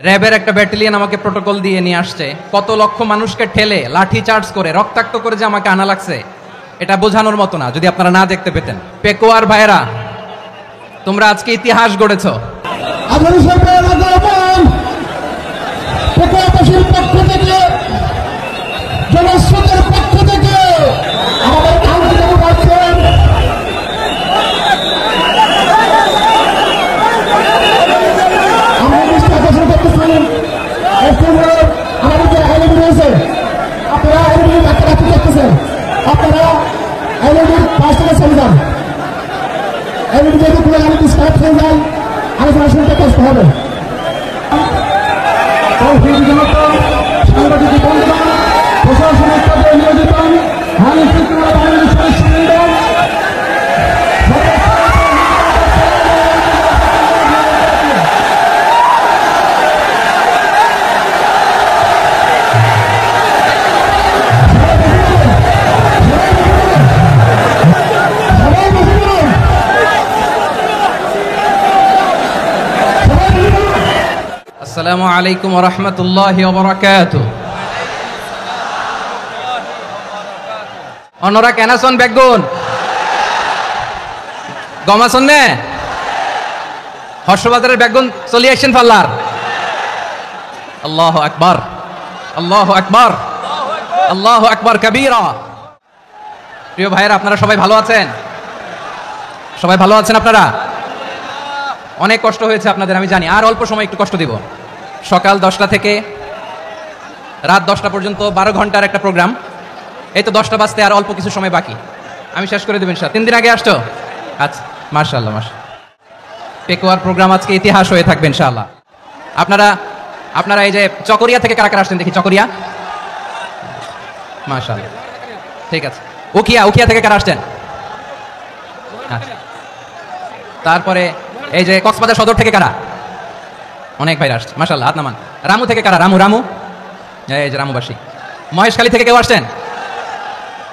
র্যাবের একটা ব্যাটালিয়ন আমাকে প্রোটোকল দিয়ে নিয়ে আসছে, কত লক্ষ মানুষকে ঠেলে লাঠি চার্জ করে রক্তাক্ত করে যে আমাকে আনা লাগছে এটা বোঝানোর মতো না, যদি আপনারা না দেখতে পেতেন। পেকুয়ার ভাইরা, তোমরা আজকে ইতিহাস গড়েছো। আসসালামু আলাইকুম ওয়া রাহমাতুল্লাহি ওয়া বারাকাতুহু। অনরা কেনাসন বেগুন গমাসন নে হর্ষবাজারের বেগুন চলি আসেন পাল্লার। আল্লাহু আকবার, আল্লাহু আকবার, আল্লাহু আকবার কবীরা। প্রিয় ভাইরা, আপনারা সবাই ভালো আছেন? সবাই ভালো আছেন? আপনারা অনেক কষ্ট হয়েছে আপনাদের, আমি জানি। আর অল্প সময় একটু কষ্ট দিব। সকাল 10টা থেকে রাত 10টা পর্যন্ত 12 ঘন্টার একটা প্রোগ্রাম। এই তো 10টা বাজতে আর অল্প কিছু সময় বাকি, আমি শেষ করে দেব ইনশাআল্লাহ। 3 দিন আগে আসছো? আচ্ছা, মাশাআল্লাহ মাশাআল্লাহ। পেকুয়ার প্রোগ্রাম আজকে ইতিহাস হয়ে থাকবে ইনশাআল্লাহ। আপনারা এই যে চকরিয়া থেকে কারা কারা আসছেন দেখি? চকরিয়া, মাশাআল্লাহ, ঠিক আছে। উখিয়া থেকে কারা আসছেন? আচ্ছা, তারপরে এই যে কক্সবাজার সদর থেকে কারা? অনেক ভাইরা আসছে, মাশাআল্লাহ, হাত নামান। রামু থেকে কারা? রামু, এই যে রামুবাসী। মহেশখালী থেকে কেউ আসছেন?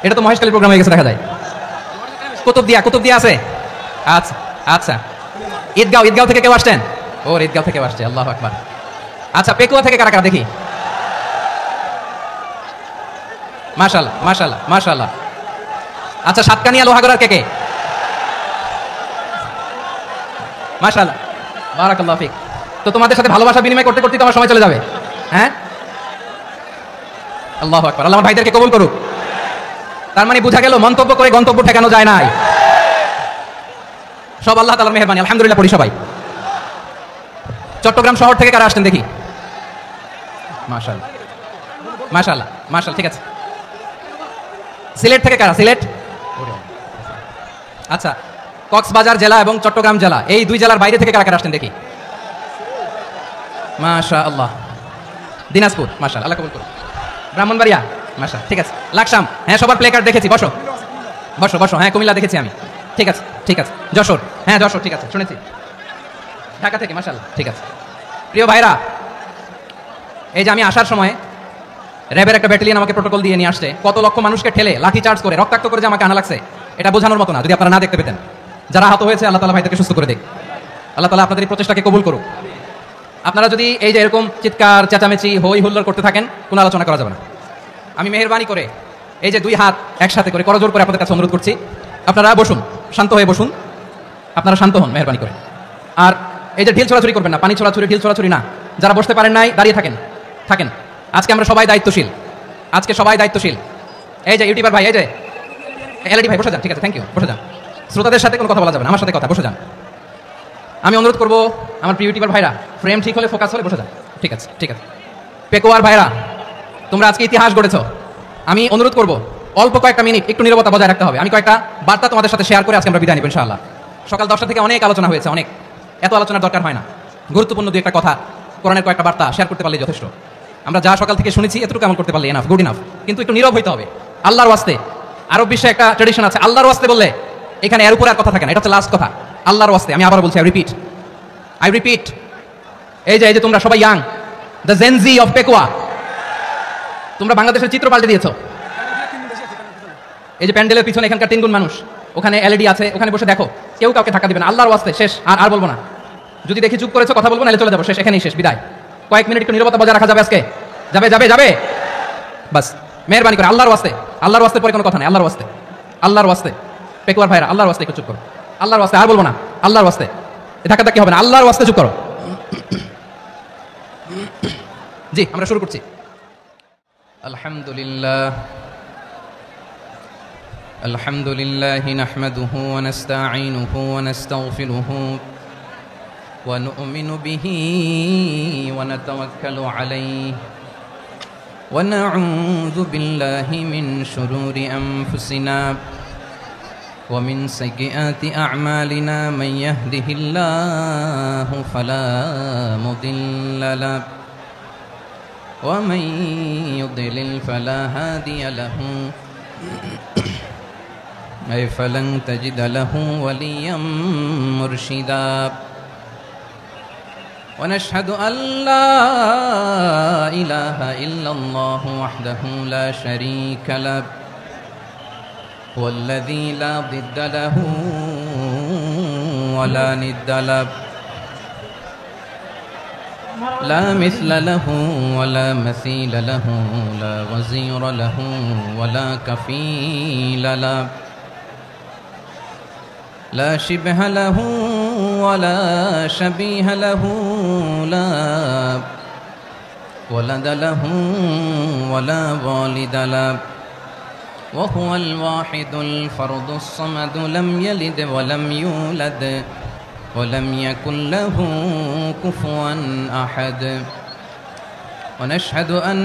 এটা তো মহেশখালী প্রোগ্রাম হয়ে গেছে দেখা যায়। কুতুবদিয়া আছে? আচ্ছা আচ্ছা। ঈদগাঁও থেকে কেউ আসছেন? ওর ঈদগাঁও থেকে আসছে, আল্লাহু আকবার। আচ্ছা, পেকুয়া থেকে কারা কারা দেখি? মাশাআল্লাহ মাশাআল্লাহ মাশাআল্লাহ। আচ্ছা, সাতকানিয়া লোহাগড়ার কে? মাশাআল্লাহ, বারাকাল্লাহু ফিক। তো তোমাদের সাথে ভালোবাসা বিনিময় করতে করতে তোমার সময় চলে যাবে। হ্যাঁ, আল্লাহু আকবার। আল্লাহ আমার ভাইদেরকে কবুল করুক। তার মানে বোঝা গেল মন্তব্য করে গন্তব্য ঠেকানো যায় নাই, সব আল্লাহ তাআলার মেহেরবানি। আলহামদুলিল্লাহ পড়ি সবাই। চট্টগ্রাম শহর থেকে কারা আসছেন দেখি? মাশাআল্লাহ মাশাআল্লাহ মাশাআল্লাহ, ঠিক আছে। সিলেট থেকে কারা? সিলেট, আচ্ছা। কক্সবাজার জেলা এবং চট্টগ্রাম জেলা, এই দুই জেলার বাইরে থেকে কারা কারা আসছেন দেখি? মাশাআল্লাহ। দিনাজপুর, মাশাআল্লাহ, আল্লাহ কবুল করুন। ব্রাহ্মণবাড়িয়া, মাশাআল্লাহ, ঠিক আছে। লাকসাম, হ্যাঁ, সবার প্লে কার্ড দেখেছি। বসো। হ্যাঁ, কুমিল্লা দেখেছি আমি, ঠিক আছে ঠিক আছে। যশোর, হ্যাঁ যশোর, ঠিক আছে, শুনেছি। ঢাকা থেকে, মাশাআল্লাহ, ঠিক আছে। প্রিয় ভাইরা, এই যে আমি আসার সময় র্যাবের একটা ব্যাটালিয়ন আমাকে প্রোটোকল দিয়ে নিয়ে আসছে, কত লক্ষ মানুষকে ঠেলে লাঠি চার্জ করে রক্তাক্ত করে যে আমাকে আনা লাগছে এটা বোঝানোর মতো না, যদি আপনারা না দেখতে পেতেন। যারা আহত হয়েছে, আল্লাহ তাআলা ভাইদেরকে সুস্থ করে দেখ। আল্লাহ তাআলা আপনাদের এই প্রচেষ্টাকে কবুল করুক। আপনারা যদি এই যে এরকম চিৎকার চেঁচামেচি হই হুল্লোড় করতে থাকেন, কোনো আলোচনা করা যাবে না। আমি মেহেরবানি করে এই যে 2 হাত একসাথে করে করজোড় করে আপনাদের কাছে অনুরোধ করছি, আপনারা বসুন, শান্ত হয়ে বসুন। আপনারা শান্ত হন মেহেরবানি করে। আর এই যে ঢিল ছোড়াছুরি করবেন না, পানি ছোড়াছুরি, ঢিল ছোড়াছুরি না। যারা বসতে পারেন নাই, দাঁড়িয়ে থাকেন। আজকে আমরা সবাই দায়িত্বশীল, এই যে ইউটিউবার ভাই, এই যে এলইডি ভাই, বসে যান, ঠিক আছে, থ্যাংক ইউ, বসে যান। শ্রোতাদের সাথে কোনো কথা বলা যাবে না, আমার সাথে কথা, বসে যান। আমি অনুরোধ করবো আমার প্রিয় ইউটিউবার ভাইরা, ফ্রেম ঠিক হলে, ফোকাস হলে বসে যান, ঠিক আছে ঠিক আছে। পেকুয়ার ভাইরা, তোমরা আজকে ইতিহাস গড়েছো। আমি অনুরোধ করবো অল্প কয়েকটা মিনিট একটু নীরবতা বজায় রাখতে হবে। আমি কয়েকটা বার্তা তোমাদের সাথে শেয়ার করে আজকে আমরা বিদায় নিব ইনশাআল্লাহ। সকাল 10টা থেকে অনেক আলোচনা হয়েছে, অনেক, এত আলোচনার দরকার হয় না। গুরুত্বপূর্ণ 2 একটা কথা, কোরআনের কয়েকটা বার্তা শেয়ার করতে পারলে যথেষ্ট। আমরা যা সকাল থেকে শুনেছি এতটুকু আমল করতে পারলে এনাফ, গুড ইনাফ। কিন্তু একটু নীরব হইতে হবে আল্লাহর ওয়াস্তে। আরব বিশ্বে একটা ট্র্যাডিশন আছে, আল্লাহর ওয়াস্তে বললে এখানে এর উপরে আর কথা থাকে না, এটা হচ্ছে লাস্ট কথা। আল্লাহর ওয়াস্তে, আমি আবার বলছি, আই রিপিট। এই যে তোমরা সবাই young, the Gen Z of Pekua, তোমরা বাংলাদেশের চিত্র পাল্টে দিয়েছো। এই যে প্যান্ডেলের পিছনে এখানকার 3 গুণ মানুষ, ওখানে এলইডি আছে, ওখানে বসে দেখো, কেউ কাউকে ধাক্কা দিবে না, আল্লাহর ওয়াস্তে, শেষ। আর বলবো না। যদি দেখি চুপ করেছো, কথা বলবো, নাহলে চলে যাবো, শেষ, এখানেই শেষ, বিদায়। কয়েক মিনিট একটু নীরবতা বজায় রাখা যাবে আজকে? যাবে যাবে যাবে? বাস মেহেরবানি করে আল্লাহর ওয়াস্তে, আল্লাহর ওয়াস্তে পরে কোনো কথা নেই, আল্লাহর ওয়াস্তে, আল্লাহর ওয়াস্তে। পেকুয়ার ভাইরা আল্লাহর ওয়াস্তে একটু চুপ করো, আল্লাহর ওয়াস্তে, আর বলবো না, আল্লাহর ওয়াস্তে। ধাক্কাধাক্কি হবে না, আল্লাহর ওয়াস্তে চুপ করো। জি আমরা শুরু করছি। আলহামদুলিল্লাহ আলহামদুলিল্লাহি নাহমাদুহু ওয়া নাস্তাঈনুহু ওয়া নাস্তাগফিরুহু ওয়া নু'মিনু বিহি ওয়া নাতাওয়াক্কালু আলাইহি ওয়া না'উযু বিল্লাহি মিন শুরুরি আনফুসিনা ওয়া মিন সাইয়্যাতি আ'মালিনা মান ইয়াহদিহিল্লাহু ফালা মুদিল্লা লাহু ومن يضلل فلا هادي له أي فلن تجد له وليا مرشدا ونشهد أن لا إله إلا الله وحده لا شريك له والذي لا ضد له ولا ند له لا مثل له ولا مثيل له لا وزير له ولا كفيل له لا شبه له ولا شبيه له لا ولد له ولا والد له وهو الواحد الفرد الصمد لم يلد ولم يولد ولم يكن له كفوا أحد ونشهد أن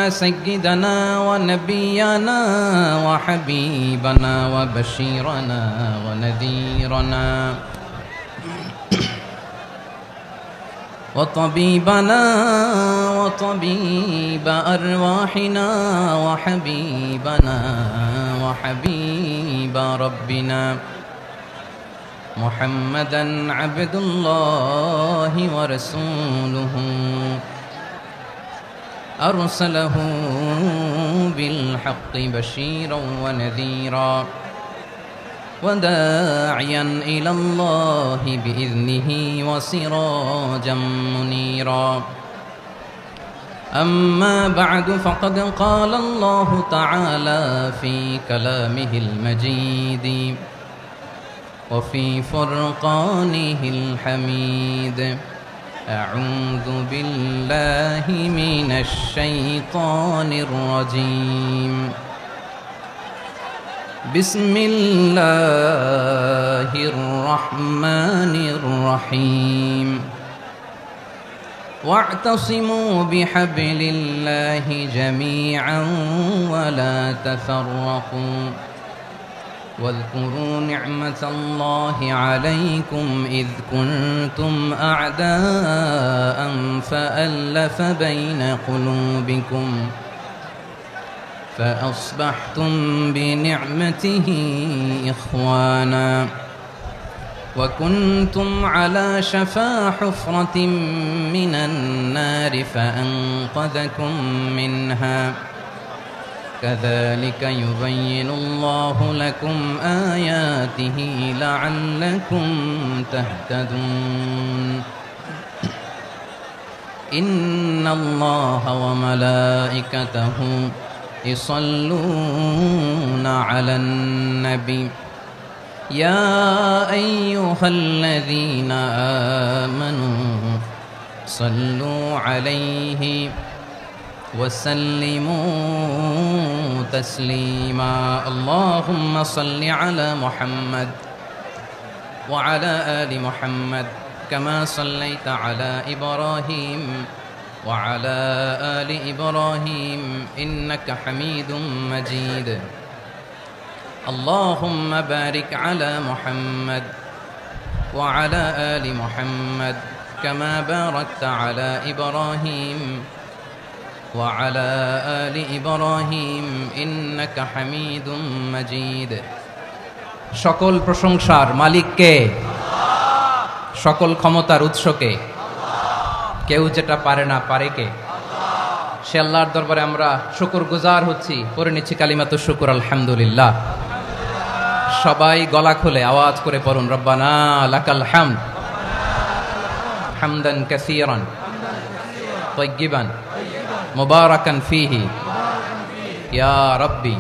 سيدنا ونبينا وحبيبنا وبشيرنا ونذيرنا وطبيبنا وطبيب أرواحنا وحبيبنا وحبيب ربنا محمدًا عبد الله ورسوله أرسله بالحق بشيرا ونذيرا وداعيا إلى الله بإذنه وسراجا منيرا أما بعد فقد قال الله تعالى في كلامه المجيد وفي فرقانه الحميد أعوذ بالله من الشيطان الرجيم بسم الله الرحمن الرحيم واعتصموا بحبل الله جميعا ولا تفرقوا واذكروا نعمة الله عليكم إذ كنتم أعداء فألف بين قلوبكم فأصبحتم بنعمته إخوانا وكنتم على شفا حفرة من النار فأنقذكم منها كذلك يبين الله لكم آياته لعلكم تهتدون إن الله وملائكته يصلون على النبي يا أيها الذين آمنوا صلوا عليه وسلموا تسليما اللهم صل على محمد وعلى آل محمد كما صليت على إبراهيم وعلى آل إبراهيم إنك حميد مجيد اللهم بارك على محمد وعلى آل محمد كما باركت على إبراهيم وعلى آل إبراهيم إنك حميد مجيد সকল প্রশংসার মালিক কে? সকল ক্ষমতার উৎস কে? কেউ যেটা পারে না পারে কে? সে আল্লাহর দরবারে আমরা শুকরগুজার হচ্ছি, পড়ে নিচ্ছি কালিমাতু শুকর আলহামদুলিল্লাহ। সবাই গলা খুলে আওয়াজ করে পড়ুন রব্বানা লাকাল হামদ হামদান কাসীরান طيبا مباركا فيه يا ربي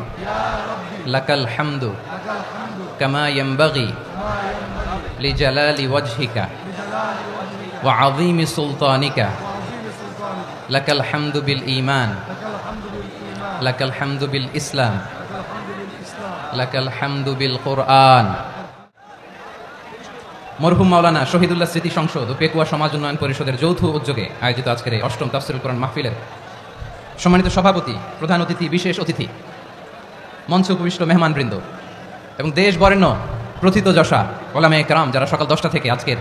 لك الحمد كما ينبغي لجلال وجهك وعظيم سلطانك لك الحمد بالإيمان لك الحمد بالإسلام لك الحمد بالقرآن। মরহুম মাওলানা শহীদুল্লাহ স্মৃতি সংসদ ও পেকুয়া সমাজ উন্নয়ন পরিষদের যৌথ উদ্যোগে আয়োজিত আজকের এই অষ্টম তাফসীরুল কোরআন মাহফিলের সম্মানিত সভাপতি, প্রধান অতিথি, বিশেষ অতিথি, মঞ্চে উপবিষ্ট মেহমানবৃন্দ এবং দেশ বরেণ্য প্রথিতযশা ওলামায়ে কেরাম যারা সকাল 10টা থেকে আজকের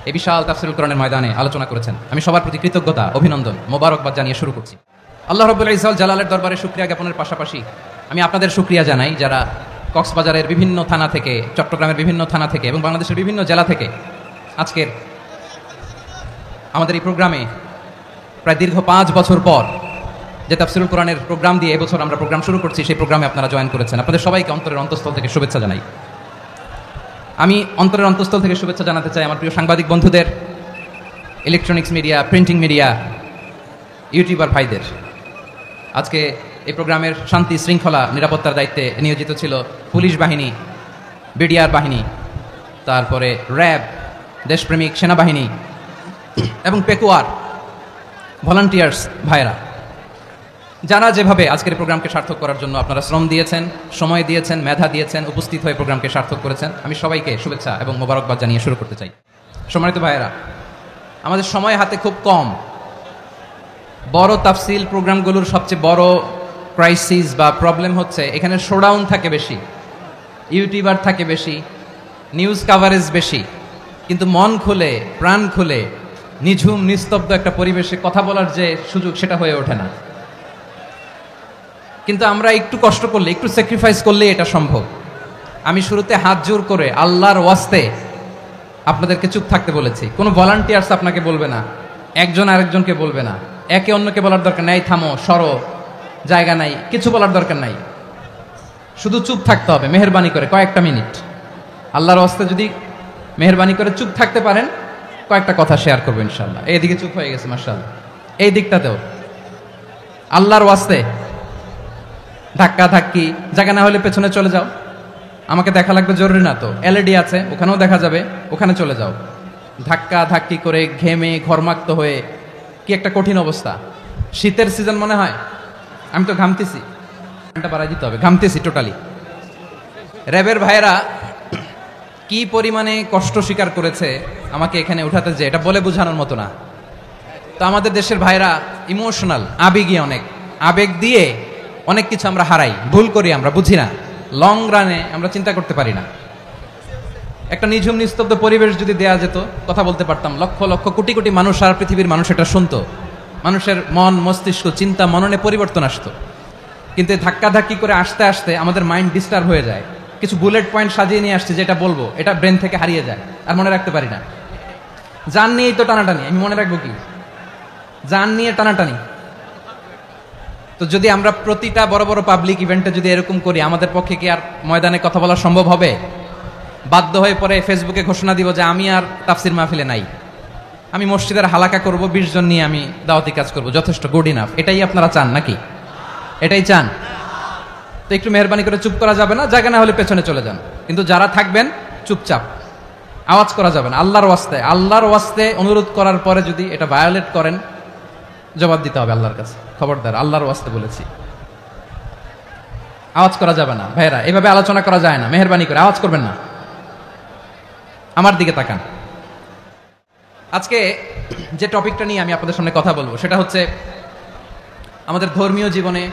এই বিশাল তাফসীরুল কোরআনের ময়দানে আলোচনা করেছেন, আমি সবার প্রতি কৃতজ্ঞতা, অভিনন্দন, মোবারকবাদ জানিয়ে শুরু করছি। আল্লাহ রাব্বুল ইজ্জত জালালের দরবারে শুকরিয়া জ্ঞাপনের পাশাপাশি আমি আপনাদের শুকরিয়া জানাই যারা কক্সবাজারের বিভিন্ন থানা থেকে, চট্টগ্রামের বিভিন্ন থানা থেকে এবং বাংলাদেশের বিভিন্ন জেলা থেকে আজকের আমাদের এই প্রোগ্রামে প্রায় দীর্ঘ 5 বছর পর যে তাফসীরুল কোরআনের প্রোগ্রাম দিয়ে এবছর আমরা প্রোগ্রাম শুরু করছি, সেই প্রোগ্রামে আপনারা জয়েন করেছেন। আপনাদের সবাইকে অন্তরের অন্তঃস্থল থেকে শুভেচ্ছা জানাই। আমি অন্তরের অন্তঃস্থল থেকে শুভেচ্ছা জানাতে চাই আমার প্রিয় সাংবাদিক বন্ধুদের, electronics media, printing media, YouTuber ভাইদের। আজকে এই প্রোগ্রামের শান্তি শৃঙ্খলা নিরাপত্তার দায়িত্বে নিয়োজিত ছিল পুলিশ বাহিনী, বিডিআর বাহিনী, তারপরে র্যাব, দেশপ্রেমিক সেনাবাহিনী এবং পেকুয়ার ভলান্টিয়ার্স ভাইরা, যারা যেভাবে আজকের প্রোগ্রামকে সার্থক করার জন্য আপনারা শ্রম দিয়েছেন, সময় দিয়েছেন, মেধা দিয়েছেন, উপস্থিত হয়ে প্রোগ্রামকে সার্থক করেছেন, আমি সবাইকে শুভেচ্ছা এবং মোবারকবাদ জানিয়ে শুরু করতে চাই। সম্মানিত ভাইয়েরা, আমাদের সময় হাতে খুব কম। বড় তাফসীল প্রোগ্রামগুলোর সবচেয়ে বড় ক্রাইসিস বা প্রবলেম হচ্ছে এখানে শোডাউন থাকে বেশি, ইউটিউবার থাকে বেশি, নিউজ কাভারেজ বেশি, কিন্তু মন খুলে, প্রাণ খুলে, নিঝুম নিস্তব্ধ একটা পরিবেশে কথা বলার যে সুযোগ, সেটা হয়ে ওঠে না। কিন্তু আমরা একটু কষ্ট করলে, একটু স্যাক্রিফাইস করলে এটা সম্ভব। আমি শুরুতে হাত জোর করে আল্লাহর ওয়াস্তে আপনাদেরকে চুপ থাকতে বলেছি। কোনো ভলান্টিয়ার্স আপনাকে বলবে না, একজন আরেকজনকে বলবে না, একে অন্যকে বলার দরকার নাই, থামো, সরো, জায়গা নাই, কিছু বলার দরকার নাই, শুধু চুপ থাকতে হবে মেহেরবানি করে কয়েকটা মিনিট। আল্লাহর ওয়াস্তে যদি মেহেরবানি করে চুপ থাকতে পারেন, কয়েকটা কথা শেয়ার করবো ইনশাআল্লাহ। এইদিকে চুপ হয়ে গেছে মাশাআল্লাহ, এই দিকটাতেও আল্লাহর ওয়াস্তে ধাক্কা ধাক্কি, জায়গা না হলে পেছনে চলে যাও, আমাকে দেখা লাগবে জরুরি না তো, এলইডি আছে ওখানেও দেখা যাবে, ওখানে চলে যাও। ধাক্কা ধাক্কি করে ঘেমে ঘরমাক্ত হয়ে কি একটা কঠিন অবস্থা। শীতের সিজন মনে হয়, আমি তো ঘামতেছি, বাড়াই দিতে হবে, ঘামতেছি টোটালি। র্যাবের ভাইয়েরা কি পরিমাণে কষ্ট স্বীকার করেছে আমাকে এখানে উঠাতে, যে এটা বলে বোঝানোর মতো না। তো আমাদের দেশের ভাইরা ইমোশনাল, আবেগী, অনেক আবেগ দিয়ে অনেক কিছু আমরা হারাই, ভুল করি, আমরা বুঝি না, লং রানে আমরা চিন্তা করতে পারি না। একটা নিঝুম নিস্তব্ধ পরিবেশ যদি দেয়া যেত, কথা বলতে পারতাম, লক্ষ লক্ষ কোটি কোটি মানুষ, সারা পৃথিবীর মানুষ এটা শুনতো, মানুষের মন, মস্তিষ্ক, চিন্তা, মননে পরিবর্তন আসতো। কিন্তু ধাক্কাধাক্কি করে আসতে আসতে আমাদের মাইন্ড ডিস্টার্ব হয়ে যায়। কিছু বুলেট পয়েন্ট সাজিয়ে নিয়ে আসছে, যেটা বলবো এটা ব্রেন থেকে হারিয়ে যায়, আর মনে রাখতে পারি না। জান নিয়েই তো টানাটানি, আমি মনে রাখবো কি? জান নিয়ে টানাটানি। তো যদি আমরা প্রতিটা বড় বড় পাবলিক ইভেন্টে যদি এরকম করি, আমাদের পক্ষে কি আর ময়দানে কথা বলা সম্ভব হবে? বাধ্য হয়ে পরে ফেসবুকে ঘোষণা দিব যে আমি আর তাফসীর মাহফিলে নাই, আমি মসজিদের হালাকা করব, 20 জন নিয়ে আমি দাওয়াতি কাজ করব, যথেষ্ট, গুড ইনাফ। এটাই আপনারা চান নাকি? এটাই চান? তো একটু মেহরবানি করে চুপ করা যাবে না, জায়গা না হলে পেছনে চলে যান, কিন্তু যারা থাকবেন চুপচাপ, আওয়াজ করা যাবে না। আল্লাহর ওয়াস্তে, আল্লাহর ওয়াস্তে অনুরোধ করার পরে যদি এটা ভায়োলেট করেন, জবাব দিতে হবে আল্লাহর কাছে। খবরদার, আল্লাহর ওয়াস্তে বলেছি, আওয়াজ করা যাবে না। ভাইরা, এভাবে আলোচনা করা যায় না, মেহরবানি করে আওয়াজ করবেন না। আমার দিকে তাকান। আজকে যে টপিকটা নিয়ে আমি আপনাদের সামনে কথা বলবো, সেটা হচ্ছে আমাদের ধর্মীয় জীবনে,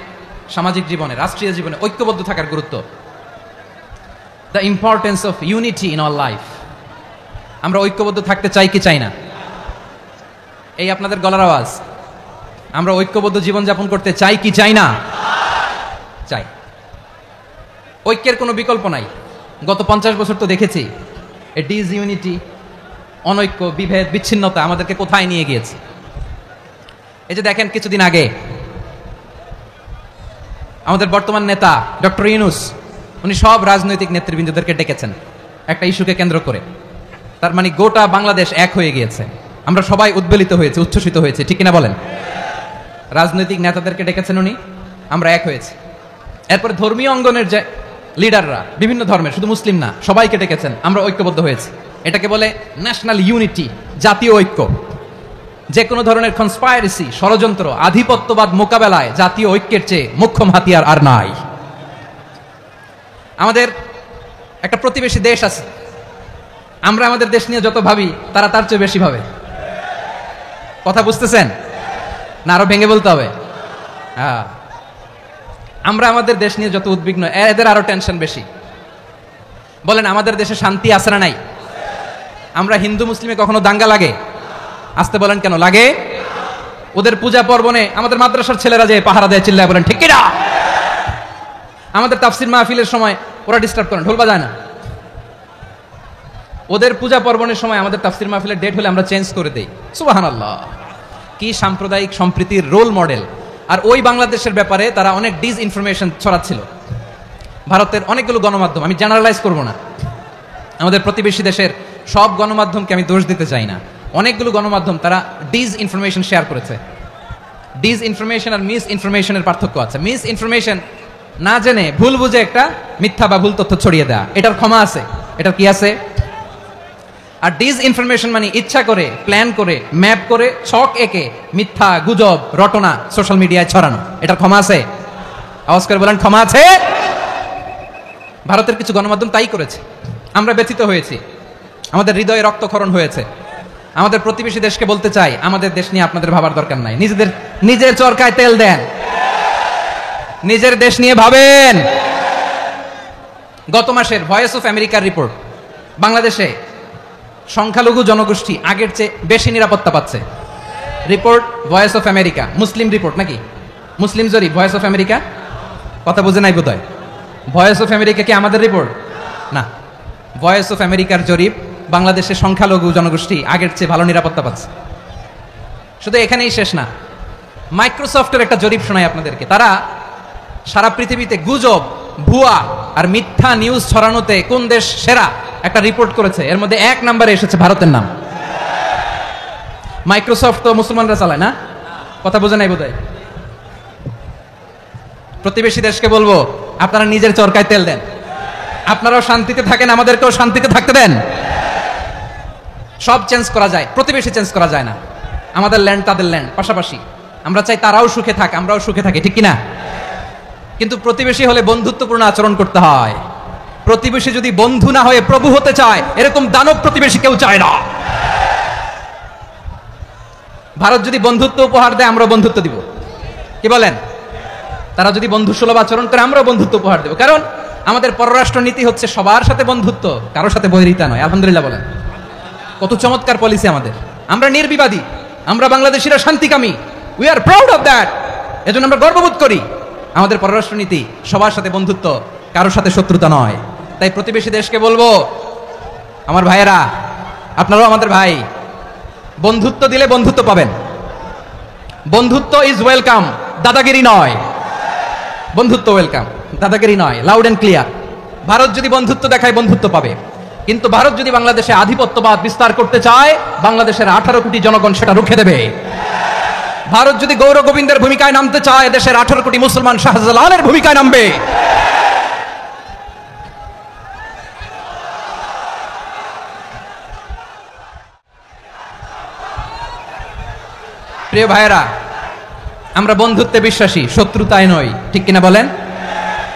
সামাজিক জীবনে, রাষ্ট্রীয় জীবনে ঐক্যবদ্ধ থাকার গুরুত্ব। The importance of unity in all life. আমরা ঐক্যবদ্ধ থাকতে চাই কি চাই না? এই আপনাদের গলার আওয়াজ। আমরা ঐক্যবদ্ধ জীবনযাপন করতে চাই কি চাই না? চাই। ঐক্যের কোনো বিকল্প নাই। গত 50 বছর তো দেখেছি এ ডিসইউনিটি, অনৈক্য, বিভেদ, বিচ্ছিন্নতা আমাদেরকে কোথায় নিয়ে গিয়েছে। এই যে দেখেন, কিছুদিন আগে আমাদের বর্তমান নেতা ডক্টর ইউনূস, উনি সব রাজনৈতিক নেতৃবৃন্দদেরকে ডেকেছেন একটা ইস্যুকে কেন্দ্র করে। তার মানে গোটা বাংলাদেশ এক হয়ে গিয়েছে। আমরা সবাই উদ্বেলিত হয়েছে, উচ্ছ্বসিত হয়েছে, ঠিক কিনা বলেন? রাজনৈতিক নেতাদেরকে ডেকেছেন উনি, আমরা এক হয়েছি। এরপরে ধর্মীয় অঙ্গনের যে লিডাররা, বিভিন্ন ধর্মের, শুধু মুসলিম না, সবাইকে ডেকেছেন, আমরা ঐক্যবদ্ধ হয়েছি। এটাকে বলে ন্যাশনাল ইউনিটি, জাতীয় ঐক্য। যে কোনো ধরনের কনস্পাইরেসি, ষড়যন্ত্র, আধিপত্যবাদ মোকাবেলায় জাতীয় ঐক্যের চেয়ে মোক্ষম হাতিয়ার আর নাই। আমাদের একটা প্রতিবেশী দেশ আছে, আমরা আমাদের দেশ নিয়ে যত ভাবি তারা তার চেয়ে বেশি ভাবে। কথা বুঝতেছেন না? আরো ভেঙে বলতে হবে। হ্যাঁ, আমরা আমাদের দেশ নিয়ে যত উদ্বিগ্ন, এদের আরো টেনশন বেশি। বলেন, আমাদের দেশে শান্তি আছে না নাই? আমরা হিন্দু মুসলিমে কখনো দাঙ্গা লাগে? আসতে বলেন, কেন লাগে? ওদের পূজা পার্বণে আমাদের মাদ্রাসার ছেলেরা যে পাহারা দেয়, চিল্লায় বলেন ঠিক কিনা? আমাদের তাফসির মাহফিলের সময় ওরা ডিস্টার্ব করেন, ঢোল বাজায় না। ওদের পূজা পার্বণের সময় আমাদের তাফসির মাহফিলের ডেট হলে আমরা চেঞ্জ করে দেই। সুবহানাল্লাহ, কি সাম্প্রদায়িক সম্প্রীতির রোল মডেল। আর ওই বাংলাদেশের ব্যাপারে তারা অনেক ডিসইনফরমেশন ছড়াচ্ছিল। ভারতের অনেকগুলো গণমাধ্যম, আমি জেনারেলাইজ করব না, আমাদের প্রতিবেশী দেশের সব গণমাধ্যমকে আমি দোষ দিতে চাই না, অনেকগুলো গণমাধ্যম তারা ডিসইনফরমেশন শেয়ার করেছে। ডিসইনফরমেশন আর মিস ইনফরমেশনের পার্থক্য আছে। মিস ইনফরমেশন না জেনে ভুল বুঝে একটা মিথ্যা বা ভুল তথ্য ছড়িয়ে দেয়া, এটার ক্ষমা আছে, এটার কি আছে? আর ডিসইনফরমেশন মানে ইচ্ছা করে, প্ল্যান করে, ম্যাপ করে, ছক এঁকে মিথ্যা, গুজব, রটনা সোশ্যাল মিডিয়ায় ছড়ানো, এটার ক্ষমা আছে? আওয়াজ করে বলেন, ক্ষমা আছে? ভারতের কিছু গণমাধ্যম তাই করেছে, আমরা ব্যথিত হয়েছি, আমাদের হৃদয়ে রক্তক্ষরণ হয়েছে। আমাদের প্রতিবেশী দেশকে বলতে চাই, আমাদের দেশ নিয়ে আপনাদের ভাবার দরকার নাই, নিজের চরকায় তেল দেন, নিজের দেশ নিয়ে ভাবেন। গত মাসের ভয়েস অফ আমেরিকার রিপোর্ট, বাংলাদেশে সংখ্যালঘু জনগোষ্ঠী আগের চেয়ে বেশি নিরাপত্তা পাচ্ছে। Report voice of America, Muslim report নাকি? মুসলিম জরিপ, ভয়েস অফ আমেরিকা। কথা বুঝে নাই বোধহয়। ভয়েস অফ আমেরিকা কি আমাদের রিপোর্ট? না, ভয়েস অফ আমেরিকার জরিপ, বাংলাদেশের সংখ্যালঘু জনগোষ্ঠী আগের চেয়ে ভালো নিরাপত্তা পাচ্ছে। শুধু এখানেই শেষ না, মাইক্রোসফটের একটা জরিপ শোনায় আপনাদেরকে। তারা সারা পৃথিবীতে গুজব, ভুয়া আর মিথ্যা নিউজ ছড়ানোতে কোন দেশ সেরা একটা রিপোর্ট করেছে, এর মধ্যে 1 নম্বরে এসেছে ভারতের নাম। মাইক্রোসফট তো মুসলমানরা চালায় না? কথা বোঝে নাই বোধহয়। প্রতিবেশী দেশকে বলবো, আপনারা নিজের চরকায় তেল দেন, আপনারাও শান্তিতে থাকেন, আমাদেরকেও শান্তিতে থাকতে দেন। সব চেঞ্জ করা যায়, প্রতিবেশী চেঞ্জ করা যায় না। আমাদের ল্যান্ড তাদের ল্যান্ড, পাশাপাশি। আমরা চাই তারাও সুখে থাক, আমরাও সুখে থাকি, ঠিক কিনা? কিন্তু প্রতিবেশী হলে বন্ধুত্বপূর্ণ আচরণ করতে হয়। প্রতিবেশী যদি বন্ধু না হয়ে প্রভু হতে চায়, এরকম দানব প্রতিবেশী কেউ চায় না। ভারত যদি বন্ধুত্ব উপহার দেয়, আমরা বন্ধুত্ব দিব, কি বলেন? তারা যদি বন্ধু সুলভ আচরণ করে, আমরা বন্ধুত্ব উপহার দেব। কারণ আমাদের পররাষ্ট্র নীতি হচ্ছে সবার সাথে বন্ধুত্ব, কারোর সাথে বৈরিতা নয়। আলহামদুলিল্লাহ বলেন, কত চমৎকার পলিসি আমাদের। আমরা নির্বিবাদী, আমরা বাংলাদেশিরা শান্তিকামী, we are proud of that. এজন্য আমরা গর্ববোধ করি। আমাদের পররাষ্ট্র নীতি সবার সাথে বন্ধুত্ব, কারোর সাথে শত্রুতা নয়। তাই প্রতিবেশী দেশকে বলবো, আমার ভাইয়েরা, আপনারাও আমাদের ভাই, বন্ধুত্ব দিলে বন্ধুত্ব পাবেন। বন্ধুত্ব ইজ ওয়েলকাম, দাদাগিরি নয়। বন্ধুত্ব ওয়েলকাম, দাদাগিরি নয়, লাউড এন্ড ক্লিয়ার। ভারত যদি বন্ধুত্ব দেখায়, বন্ধুত্ব পাবে। কিন্তু ভারত যদি বাংলাদেশে আধিপত্যবাদ বিস্তার করতে চায়, বাংলাদেশের 18 কোটি জনগণ সেটা রুখে দেবে। ভারত যদি গৌর গোবিন্দের ভূমিকায় নামতে চায়, দেশের 18 কোটি মুসলমান শাহজালালের ভূমিকায় নামবে। প্রিয় ভাইয়েরা, আমরা বন্ধুত্বে বিশ্বাসী, শত্রুতায় নই, ঠিক কিনা বলেন?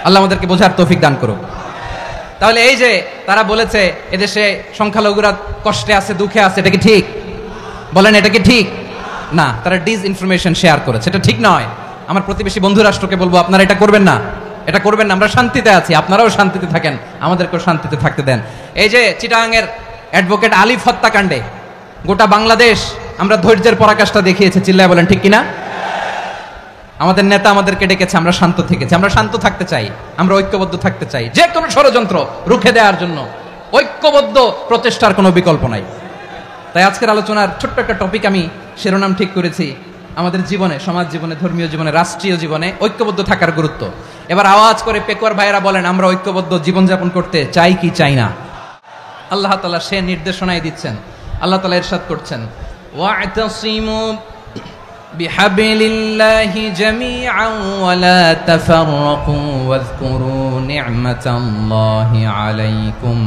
আল্লাহ আমাদেরকে বোঝার তৌফিক দান করুক। তাহলে এই যে তারা বলেছে এদেশে সংখ্যালঘুরা কষ্টে আছে, দুঃখে আছে, এটা কি ঠিক? বলেন, এটা কি ঠিক? না, তারা ডিসইনফরমেশন শেয়ার করেছে, এটা ঠিক নয়। আমার প্রতিবেশী বন্ধু রাষ্ট্রকে বলবো, আপনারা এটা করবেন না, এটা করবেন না। আমরা শান্তিতে আছি, আপনারাও শান্তিতে থাকেন, আমাদেরকেও শান্তিতে থাকতে দেন। এই যে চিটাগাংয়ের অ্যাডভোকেট আলিফ হত্যাকাণ্ডে গোটা বাংলাদেশ আমরা ধৈর্যের পরাকাষ্ঠা দেখিয়েছে, চিল্লায় বলেন ঠিক কিনা? আমাদের নেতা আমাদেরকে ডেকেছে, আমরা শান্ত থেকেছি। আমরা শান্ত থাকতে চাই, আমরা ঐক্যবদ্ধ থাকতে চাই। যে কোনো ষড়যন্ত্র রুখে দেওয়ার জন্য ঐক্যবদ্ধ প্রচেষ্টার কোনো বিকল্প নাই। তাই আজকের আলোচনার ছোট্ট একটা টপিক আমি শিরোনাম ঠিক করেছি, আমাদের জীবনে, সমাজ জীবনে, ধর্মীয় জীবনে, রাষ্ট্রীয় জীবনে ঐক্যবদ্ধ থাকার গুরুত্ব। এবার আওয়াজ করে পেকুয়ার ভাইয়েরা বলেন, আমরা ঐক্যবদ্ধ জীবনযাপন করতে চাই কি চাই না? আল্লাহ তাআলা সে নির্দেশনাই দিচ্ছেন। আল্লাহ তাআলা ইরশাদ করছেন, ওয়া'তাসিমু বিহাবলিল্লাহি জামিআন ওয়া লা তাফাররাকু ওয়াযকুরু নি'মাতাল্লাহি আলাইকুম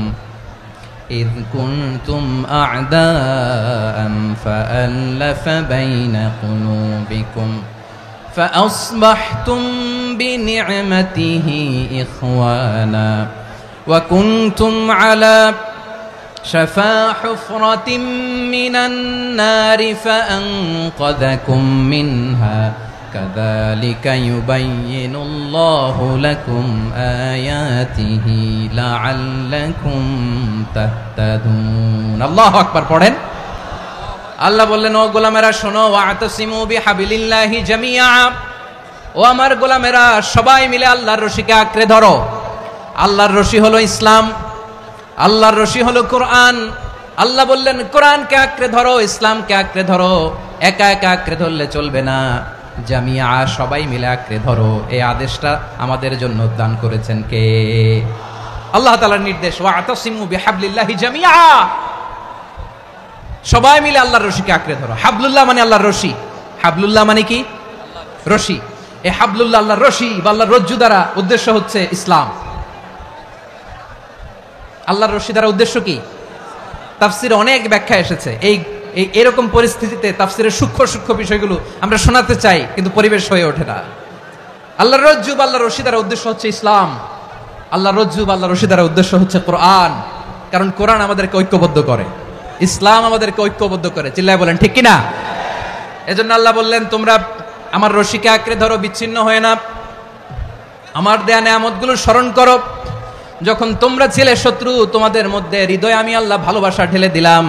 إذ كنتم أعداء فألف بين قلوبكم فأصبحتم بنعمته إخوانا وكنتم على شفا حفرة من النار فأنقذكم منها كذلك يبين الله لكم آياته لعلكم تهتدون الله أكبر পড়েন আল্লাহ বললেন ও গোলামেরা শোনো ওয়া'তাসিমু বিহাবলিল্লাহি জামিআ ও আমার গোলামেরা সবাই মিলে আল্লাহর রশিকে আঁকড়ে ধরো আল্লাহর রশি হলো ইসলাম আল্লাহর রশি হলো কোরআন আল্লাহ বললেন কোরআনকে আঁকড়ে ধরো ইসলামকে আঁকড়ে ধরো একা একা আঁকড়ে ধরলে চলবে না জামিয়া সবাই মিলে আঁকড়ে ধরো এই আদেশটা আমাদের জন্য দান করেছেন কে আল্লাহ তাআলার নির্দেশ ওয়া'তাসিমু বিহাবলিল্লাহি জামিআ সবাই মিলে আল্লাহর রশিকে আঁকড়ে ধরো হাবলুল্লাহ মানে আল্লাহর রশি হাবলুল্লাহ মানে কি রশি এই হাবলুল্লাহ আল্লাহর রশি বা আল্লাহর রজ্জু দ্বারা উদ্দেশ্য হচ্ছে ইসলাম আল্লাহর রশি দ্বারা উদ্দেশ্য কি তাফসীরে অনেক ব্যাখ্যা এসেছে এই এরকম পরিস্থিতিতে তাফসীরের সূক্ষ্ম সূক্ষ্ম বিষয়গুলো আমরা শোনাতে চাই কিন্তু পরিবেশ হয়ে ওঠে না আল্লাহর রজ্জু বা আল্লাহর রশি দ্বারা উদ্দেশ্য হচ্ছে ইসলাম আল্লাহর রজ্জু বা আল্লাহর রশি দ্বারা উদ্দেশ্য হচ্ছে কোরআন কারণ কোরআন আমাদেরকে ঐক্যবদ্ধ করে ইসলাম আমাদেরকে ঐক্যবদ্ধ করে চিল্লায় বলেন ঠিক কিনা এজন্য আল্লাহ বললেন তোমরা আমার রশিকে আঁকড়ে ধরো বিচ্ছিন্ন হয়ে না আমার দেয়া নেয়ামতগুলো স্মরণ করো যখন তোমরা ছিলে শত্রু তোমাদের মধ্যে হৃদয়ে আমি আল্লাহ ভালোবাসা ঢেলে দিলাম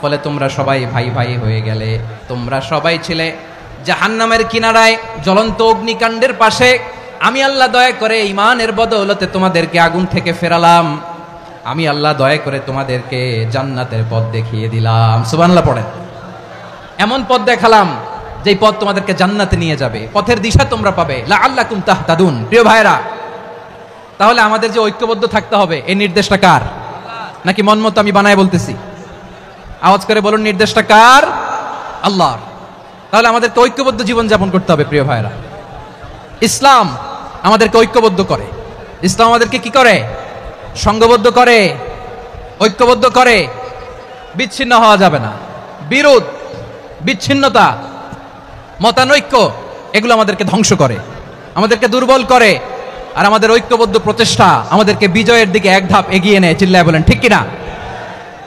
ফলে তোমরা সবাই ভাই ভাই হয়ে গেলে তোমরা সবাই ছিলে জাহান্নামের কিনারায় জ্বলন্ত অগ্নিকাণ্ডের পাশে আমি আল্লাহ দয়া করে ঈমানের বদৌলতে তোমাদেরকে আগুন থেকে ফেরালাম আমি আল্লাহ দয়া করে তোমাদেরকে জান্নাতের পথ দেখিয়ে দিলাম সুবহানাল্লাহ পড়েন এমন পথ দেখালাম যেই পথ তোমাদেরকে জান্নাতে নিয়ে যাবে পথের দিশা তোমরা পাবে লাআল্লাকুম তাহতাদুন প্রিয় ভাইরা তাহলে আমাদের যে ঐক্যবদ্ধ থাকতে হবে এই নির্দেশটা কার নাকি মন মতো আমি বানায় বলতেছি আওয়াজ করে বলুন নির্দেশটা কার আল্লাহর তাহলে আমাদেরকে ঐক্যবদ্ধ জীবন যাপন করতে হবে প্রিয় ভাইরা ইসলাম আমাদেরকে ঐক্যবদ্ধ করে ইসলাম আমাদেরকে কি করে সংঘবদ্ধ করে ঐক্যবদ্ধ করে বিচ্ছিন্ন হওয়া যাবে না বিরোধ বিচ্ছিন্নতা মতানৈক্য এগুলো আমাদেরকে ধ্বংস করে আমাদেরকে দুর্বল করে আর আমাদের ঐক্যবদ্ধ প্রচেষ্টা আমাদেরকে বিজয়ের দিকে এক ধাপ এগিয়ে নেয় চিল্লায় বলেন ঠিক কিনা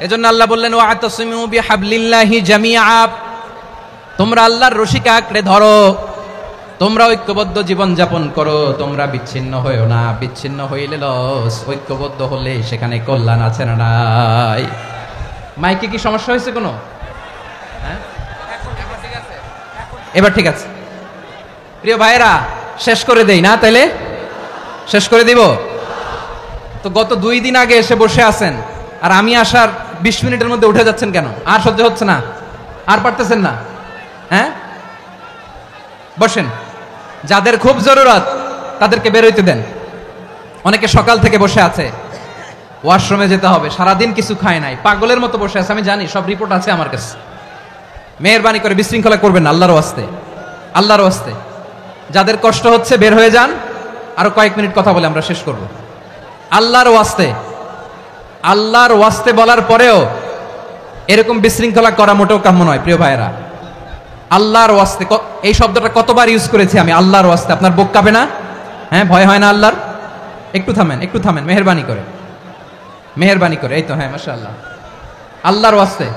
এজন্য আল্লাহ বললেন ওয়া'তাসিমু বিহাবলিল্লাহি জামিআ তোমরা আল্লাহর রশিকে আঁকড়ে ধরো তোমরা ঐক্যবদ্ধ জীবন যাপন করো তোমরা বিচ্ছিন্ন হইও না বিচ্ছিন্ন হইলে লস ঐক্যবদ্ধ হলে সেখানে কল্যাণ আছে না নাই মাইকে কি সমস্যা হয়েছে কোনো হ্যাঁ এবার ঠিক আছে প্রিয় ভাইরা শেষ করে দেই না তাইলে শেষ করে দিব তো গত 2 দিন আগে এসে বসে আছেন আর আমি আসার 20 মিনিটের মধ্যে উঠে যাচ্ছেন কেন আর সহ্য হচ্ছে না আর পারতেছেন না হ্যাঁ বসেন যাদের খুব জরুরত তাদেরকে বের হইতে দেন অনেকে সকাল থেকে বসে আছে ওয়াশরুমে যেতে হবে সারাদিন কিছু খায় নাই পাগলের মতো বসে আছে আমি জানি সব রিপোর্ট আছে আমার কাছে মেহেরবানি করে বিশৃঙ্খলা করবেন আল্লাহর ওয়াস্তে আল্লাহর ওয়াস্তে যাদের কষ্ট হচ্ছে বের হয়ে যান আরো কয়েক মিনিট কথা বলে আমরা শেষ করব আল্লাহর ওয়াস্তে বলার পরেও এরকম বিশৃঙ্খলা করা মোটেও কাম্য নয় প্রিয় ভাইয়েরা আল্লাহর ওয়াস্তে এই শব্দটা কতবার ইউজ করেছি আমি আল্লাহর ওয়াস্তে আপনার বুক কাঁপে না হ্যাঁ ভয় হয় না আল্লাহর একটু থামেন মেহেরবানি করে এই তো হ্যাঁ মাশাআল্লাহ আল্লাহর ওয়াস্তে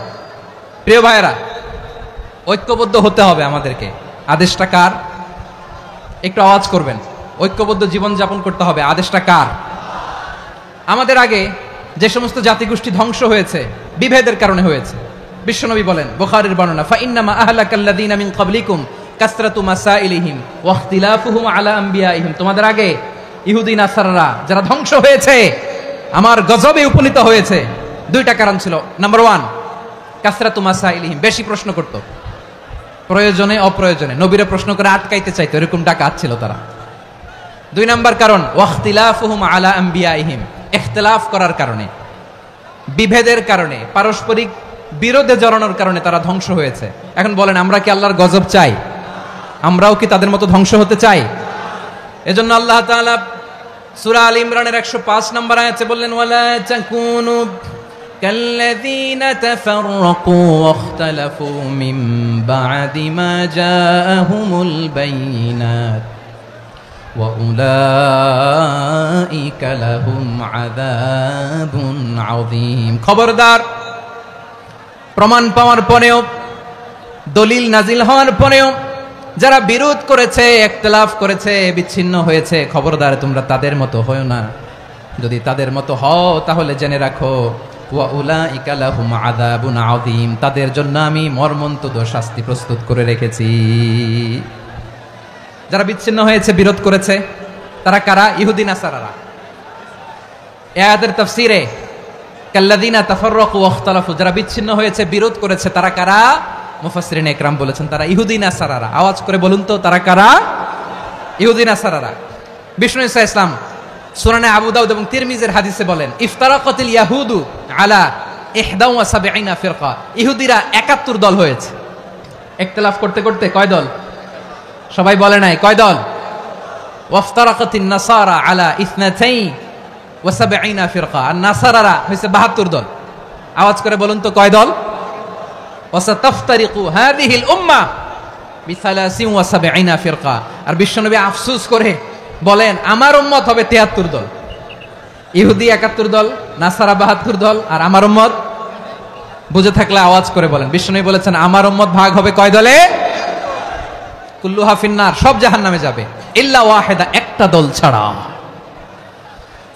প্রিয় ভাইয়েরা ঐক্যবদ্ধ হতে হবে আমাদেরকে আদেশটা কার একটু আওয়াজ করবেন ঐক্যবদ্ধ জীবন যাপন করতে হবে আদেশটা কার আমাদের আগে যে সমস্ত জাতিগোষ্ঠী ধ্বংস হয়েছে বিভেদের কারণে হয়েছে বিশ্বনবী বলেন বুখারীর বর্ণনা ফা ইন্নামা আহলাকাল্লাযীনা মিন ক্বাবলিকুম কাসরাতু মাসাইলিহিম ওয়া ইখতিলাফুহুম আলা আমবিয়াইহিম তোমাদের আগে ইহুদি নাসারারা যারা ধ্বংস হয়েছে আমার গজবে উপনীত হয়েছে দুইটা কারণ ছিল নাম্বার 1 কাসরাতু মাসাইলিহিম বেশি প্রশ্ন করত প্রয়োজনে অপ্রয়োজনে নবীরে প্রশ্ন করে আটকাইতে চাইতো এরকম ডাকাত ছিল তারা 2 নাম্বার কারণ ওয়া ইখতিলাফুহুম আলা আমবিয়াইহিম ইখতিলাফ করার কারণে বিভেদের কারণে পারস্পরিক বিরোধে জড়ানোর কারণে তারা ধ্বংস হয়েছে। এখন বলেন, আমরা কি আল্লাহর গজব চাই? আমরাও কি তাদের মতো ধ্বংস হতে চাই? এজন্য আল্লাহ তাআলা সূরা আল ইমরানের 105 নম্বর আয়াতে বললেন, ওয়ালা তাকুনু কাল্লাযীনা তাফাররাকু ওয়াখতালাফু মিন বা'দি মা জাআহুমুল বাইয়িনাত ওয়া উলাইকা লাহুম আযাবুন আযীম। খবরদার, প্রমাণ পাওয়ার পরেও, দলিল নাজিল হওয়ার পরেও যারা বিরোধ করেছে, ইখতিলাফ করেছে, বিচ্ছিন্ন হয়েছে, খবরদার তোমরা তাদের মতো হও না। যদি তাদের মতো হও তাহলে জেনে রাখো, ওয়া উলাইকা লাহুম আযাবুন আযীম, তাদের জন্য আমি মর্মন্তুদ শাস্তি প্রস্তুত করে রেখেছি। যারা বিচ্ছিন্ন হয়েছে, বিরোধ করেছে, তারা কারা? ইহুদি নাসারারা। এই আয়াতের তাফসীরে কাল্লাযীনা তাফাররাকু ওয়াখতালাফু, যারা বিচ্ছিন্ন হয়েছে, বিরোধ করেছে, তারা কারা? মুফাসসিরিন ইকরাম বলেছেন তারা ইহুদি নাসারারা। আওয়াজ করে বলুন তো, তারা কারা? ইহুদি নাসারারা। বিষ্ণু ঈসা ইসলাম সুনানে আবু দাউদ এবং তিরমিজির হাদিসে বলেন, ইফতারাকাতিল ইয়াহুদু আলা 71 ফিরকা, ইহুদিরা 71 দল হয়েছে। ইখতিলাফ করতে করতে কয় দল? সবাই বলে নাই, কয় দল? ওয়াফতারাকাতিন নাসারা আলা 72 ফিরকা, আর নাসারারা হয়েছে 72 দল। আওয়াজ করে বলুন তো, কয় দল? ওয়াসাতাফতারিকু হাযিহিল উম্মাহ বি73 ফিরকা। আর বিশ্বনবী আফসোস করে বলেন, আমার উম্মত হবে 73 দল। ইহুদি 71 দল, নাসারা 72 দল, আর আমার উম্মত, বুঝে থাকলে আওয়াজ করে বলেন। বিশ্বনবী বলেছেন, আমার উম্মত ভাগ হবে কয় দলে? কুল্লুহা ফিন্নার, সব জাহান্নামে যাবে, ইল্লা ওয়াহিদা, একটা দল ছাড়া।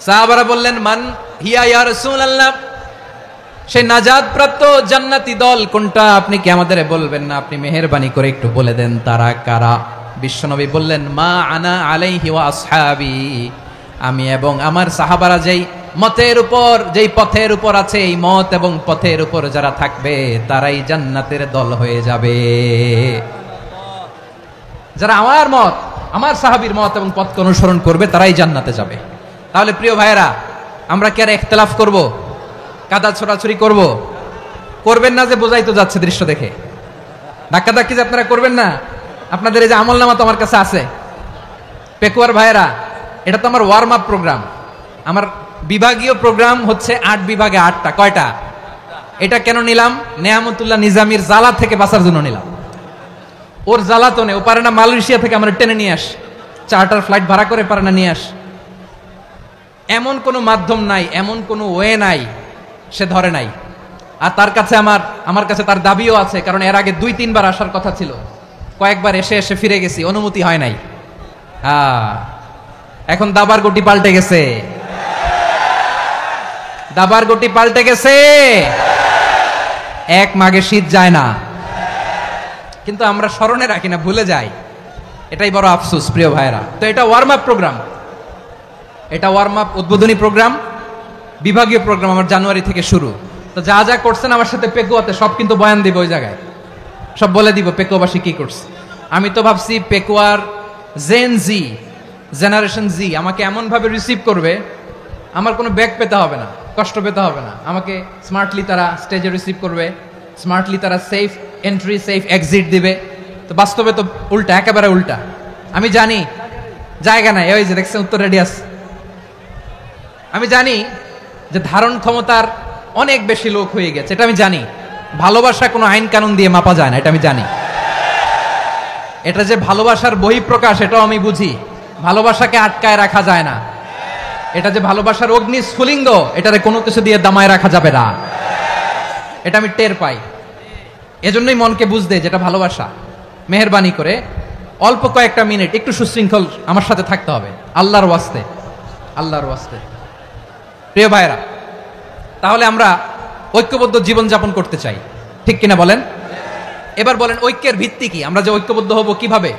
সাহাবারা বললেন, মান হিয়া ইয়া রাসূলুল্লাহ, সেই নাজাত প্রাপ্ত জান্নাতি দল কোনটা? আপনি কি আমাদের বলবেন না? আপনি মেহেরবানি করে একটু বলে দেন তারা কারা। বিশ্বনবী বললেন, মা আনা আলাইহি ওয়া আসহাবি, আমি এবং আমার সাহাবারা যেই মতের উপর, যেই পথের উপর আছে, এই মত এবং পথের উপর যারা থাকবে তারাই জান্নাতের দল হয়ে যাবে। যারা আমার মত, আমার সাহাবীর মত এবং পথকে অনুসরণ করবে তারাই জান্নাতে যাবে। তাহলে প্রিয় ভাইয়েরা, আমরা কি আর ইখতিলাফ করব? কাদা ছোড়াছুরি করব? করবেন না যে বোঝাই তো যাচ্ছে দৃশ্য দেখে। ধাক্কাধাক্কি যে আপনারা করবেন না। আপনাদের এই যে আমলনামা তো আমার কাছে আছে। পেকুয়ার ভাইয়েরা, এটা তো আমার ওয়ার্ম আপ প্রোগ্রাম। আমার বিভাগীয় প্রোগ্রাম হচ্ছে 8 বিভাগে 8টা। কয়টা? এটা কেন নিলাম? নেয়ামতুল্লাহ নিজামীর জ্বালা থেকে বাঁচার জন্য নিলাম। ওর জ্বালাতনে ও পারে না মালয়েশিয়া থেকে আমরা টেনে নিয়ে আস, চার্টার ফ্লাইট ভাড়া করে পারে না নিয়ে আস। এমন কোনো মাধ্যম নাই, এমন কোনো ওয়ে নাই সে ধরে নাই। আর তার কাছে আমার কাছে তার দাবিও আছে, কারণ এর আগে 2-3 বার আসার কথা ছিল, কয়েকবার এসে এসে ফিরে গেছি, অনুমতি হয় নাই। এখন দাবার গুটি পাল্টে গেছে, দাবার গুটি পাল্টে গেছে। এক মাঘে শীত যায় না, কিন্তু আমরা স্মরণে রাখি না, ভুলে যাই। এটাই বড় আফসোস প্রিয় ভাইরা। তো এটা ওয়ার্ম আপ প্রোগ্রাম, এটা ওয়ার্ম আপ উদ্বোধনী প্রোগ্রাম, বিভাগীয় প্রোগ্রাম আমার জানুয়ারি থেকে শুরু। তো যা যা করছেন আমার সাথে পেকুয়াতে সব কিন্তু বয়ান দিব, ওই জায়গায় সব বলে দিব পেকুয়াবাসী কি করছে। আমি তো ভাবছি পেকুয়ার জেনারেশন জি আমাকে এমন ভাবে রিসিভ করবে, আমার কোনো ব্যাক পেতে হবে না, কষ্ট পেতে হবে না। আমাকে স্মার্টলি তারা স্টেজে রিসিভ করবে, স্মার্টলি তারা সেফ এন্ট্রি সেফ এক্সিট দিবে। তো বাস্তবে তো উল্টা, একেবারে উল্টা। আমি জানি জায়গা নাই, ওই যে দেখছেন উত্তর রেডিয়াস। আমি জানি যে ধারণ ক্ষমতার অনেক বেশি লোক হয়ে গেছে, এটা আমি জানি। ভালোবাসা কোনো আইন কানুন দিয়ে মাপা যায় না, এটা আমি জানি। এটা যে ভালোবাসার বহিঃপ্রকাশ, এটাও আমি বুঝি। ভালোবাসাকে আটকায় রাখা যায় না। এটা যে ভালোবাসার অগ্নি স্ফুলিঙ্গ, এটারে কোনো কিছু দিয়ে দামায় রাখা যাবে না, এটা আমি টের পাই। এজন্যই মনকে বুঝতে যেটা ভালোবাসা। মেহেরবানি করে অল্প কয়েকটা মিনিট একটু সুশৃঙ্খল আমার সাথে থাকতে হবে, আল্লাহর ওয়াস্তে, আল্লাহর ওয়াস্তে। প্রিয় ভাইরা, তাহলে আমরা ঐক্যবদ্ধ জীবনযাপন করতে চাই, ঠিক কিনা বলেন? এবার বলেন ঐক্যের ভিত্তি কি? আমরা যে ঐক্যবদ্ধ হব কিভাবে?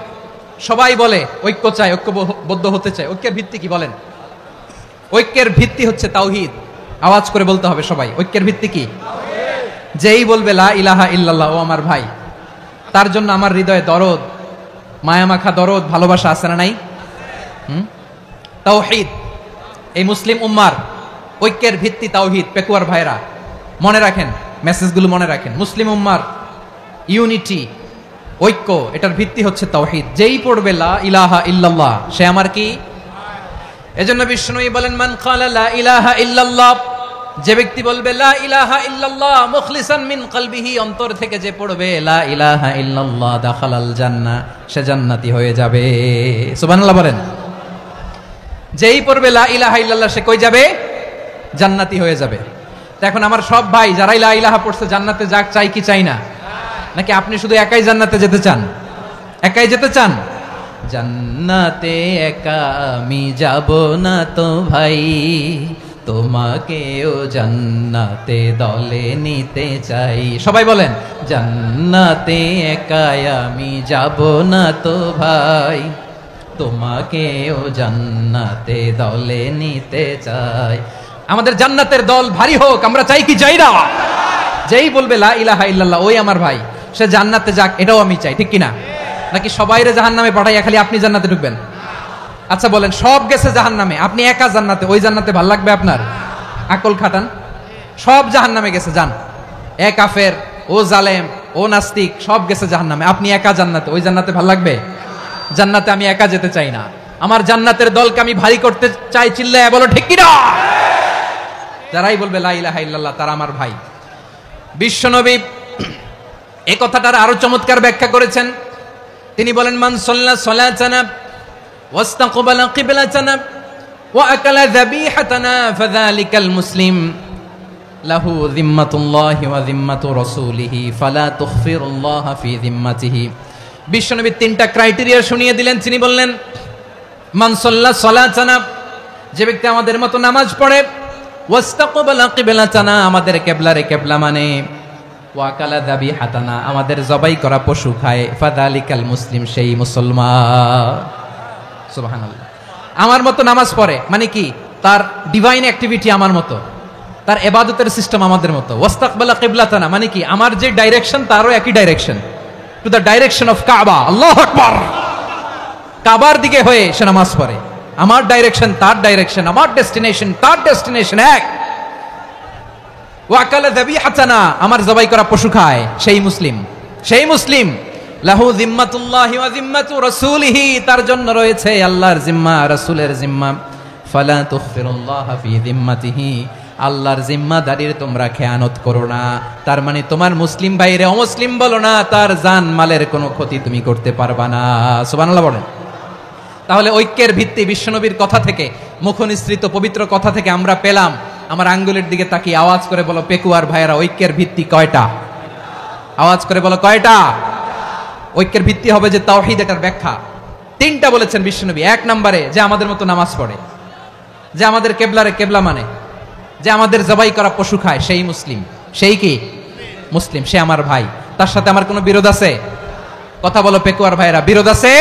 সবাই বলে ঐক্য চাই, ঐক্যবদ্ধ হতে চাই। ঐক্যের ভিত্তি কি বলেন? ঐক্যের ভিত্তি হচ্ছে তাওহীদ। আওয়াজ করে বলতে হবে সবাই, ঐক্যের ভিত্তি কি? যেই বলবে লা ইলাহা ইল্লাল্লাহ, ও আমার ভাই, তার জন্য আমার হৃদয়ে দরদ, মায়ামাখা দরদ, ভালোবাসা আছে না নাই? তাওহীদ। এই মুসলিম উম্মার ঐক্যের ভিত্তি তাওহীদ। পেকুয়ার ভাইরা মনে রাখেন, মেসেজগুলো মনে রাখেন। মুসলিম উম্মার ইউনিটি, ঐক্য, এটার ভিত্তি হচ্ছে তাওহীদ। যেই পড়বে লা ইলাহা ইল্লাল্লাহ সে আমার কি? এজন্য বিষ্ণুই বলেন মান ক্বালা লা ইলাহা ইল্লাল্লাহ, যে ব্যক্তি বলবে লা ইলাহা ইল্লাল্লাহ মুখলিসান মিন কলবিহি, অন্তর থেকে যে পড়বে লা ইলাহা ইল্লাল্লাহ দাখালাল জান্নাহ, সে জান্নাতি হয়ে যাবে। সুবহানাল্লাহ বলেন। যেই পড়বে লা ইলাহা ইল্লাল্লাহ সে কই যাবে? জান্নাতি হয়ে যাবে। তো এখন আমার সব ভাই যারাই লা ইলাহা পড়ছে জান্নাতে যাক, চাই কি চাই না? নাকি আপনি শুধু একাই জান্নাতে যেতে চান? একাই যেতে চান? জান্নাতে একা আমি যাব না তো ভাই, তোমাকেও জান্নাতে দলে নিতে চাই। সবাই বলেন জান্নাতে একা আমি যাব না তো ভাই, তোমাকেও জান্নাতে দলে নিতে চাই। আমাদের জান্নাতের দল ভারী হোক, আমরা চাই কি চাই না? যেই বলবে লা ইলাহা ইল্লাল্লাহ ওই আমার ভাই, সে জান্নাতে যাক, এটাও আমি চাই, ঠিক কিনা? নাকি সবাইরে জাহান্নামে পাঠাইয়া খালি আপনি জান্নাতে ঢুকবেন? আচ্ছা বলেন, সব গেছে জাহান্নামে, আপনি একা জান্নাতে, ওই জান্নাতে ভাল লাগবে আপনার? আকল খাটান। সব জাহান্নামে গেছে, যান। এ কাফের, ও জালেম, ও নাস্তিক, সব গেছে জাহান্নামে, আপনি একা জান্নাতে, ওই জান্নাতে ভাল লাগবে? জান্নাতে আমি একা যেতে চাই না, আমার জান্নাতের দলকে আমি ভারী করতে চাই। চিল্লায় বলো ঠিক কিনা? যারাই বলবে লা ইলাহা ইল্লাল্লাহ তারা আমার ভাই। বিশ্বনবী এই কথাটার আরো চমৎকার ব্যাখ্যা করেছেন। তিনি বলেন মান সাল্লা সালাতানা ওয়াস্তাকবালা কিবলাতানা ওয়া আকালা যাবিহাতানা ফাযালিকাল মুসলিম লাহু যিম্মাতুল্লাহি ওয়া যিম্মাতু রাসূলিহি ফালা তুখফিরুল্লাহ ফি যিম্মাতিহি। বিশ্বনবী তিনটা ক্রাইটেরিয়া শুনিয়ে দিলেন। তিনি বললেন মান সাল্লা সালাতানা, যে ব্যক্তি আমাদের মতো নামাজ পড়ে, ওয়াস্তাকবালা কিবলাতানা, আমাদের কিবলারে কিবলা মানে, ওয়াকালা যাবিহাতানা, আমাদের জবাই করা পশু খায়, ফাযালিকাল মুসলিম, সেই মুসলমান। সুবহানাল্লাহ। আমার মতো নামাজ পড়ে মানে কি? তার ডিভাইন অ্যাক্টিভিটি আমার মতো, তার ইবাদতের সিস্টেম আমাদের মতো। ওয়াস্তাকবালা কিবলাতানা মানে কি? আমার যে ডাইরেকশন তারও একই direction, to the direction of কাবা। আল্লাহু আকবার। কাবার দিকে হয়ে সে নামাজ পড়ে। আমার ডাইরেকশন তার ডাইরেকশন, আমার ডেস্টিনেশন তার ডেস্টিনেশন এক। ওয়াকালা যাবিহাতানা, আমার জবাই করা পশু খায়, সেই মুসলিম। সেই মুসলিম লাহু যিম্মাতুল্লাহি ওয়া যিম্মাতু রাসূলিহি, তার জন্য রয়েছে আল্লাহর জিম্মা, রাসূলের জিম্মা। ফালা তুখফিরুল্লাহ ফি যিম্মাতিহি, আল্লাহর জিম্মাদারির তোমরা খেয়ানত করো না। তার মানে তোমার মুসলিম ভাইরে অমুসলিম বলো না, তার জান মালের কোনো ক্ষতি তুমি করতে পারবা না। সুবহানাল্লাহ বলেন। তাহলে ঐক্যের ভিত্তি বিশ্বনবীর কথা থেকে, মুখনিসৃত পবিত্র কথা থেকে আমরা পেলাম। আমার আঙ্গুলের দিকে তাকিয়ে আওয়াজ করে বলো পেকুয়ার ভাইয়েরা, ঐক্যের ভিত্তি কয়টা? আওয়াজ করে বলো কয়টা? ঐক্যের ভিত্তি হবে যে তাওহীদ, এটার ব্যাখ্যা তিনটা বলেছেন বিশ্বনবী। এক নম্বরে যে আমাদের মতো নামাজ পড়ে, যে আমাদের কেবলারে কেবলা মানে, যে আমাদের জবাই করা পশু খায়, সেই মুসলিম। সেই কি? মুসলিম, সে আমার ভাই। তার সাথে আমার কোনো বিরোধ আছে? কথা বলো পেকুয়ার ভাইয়েরা, বিরোধ আছে?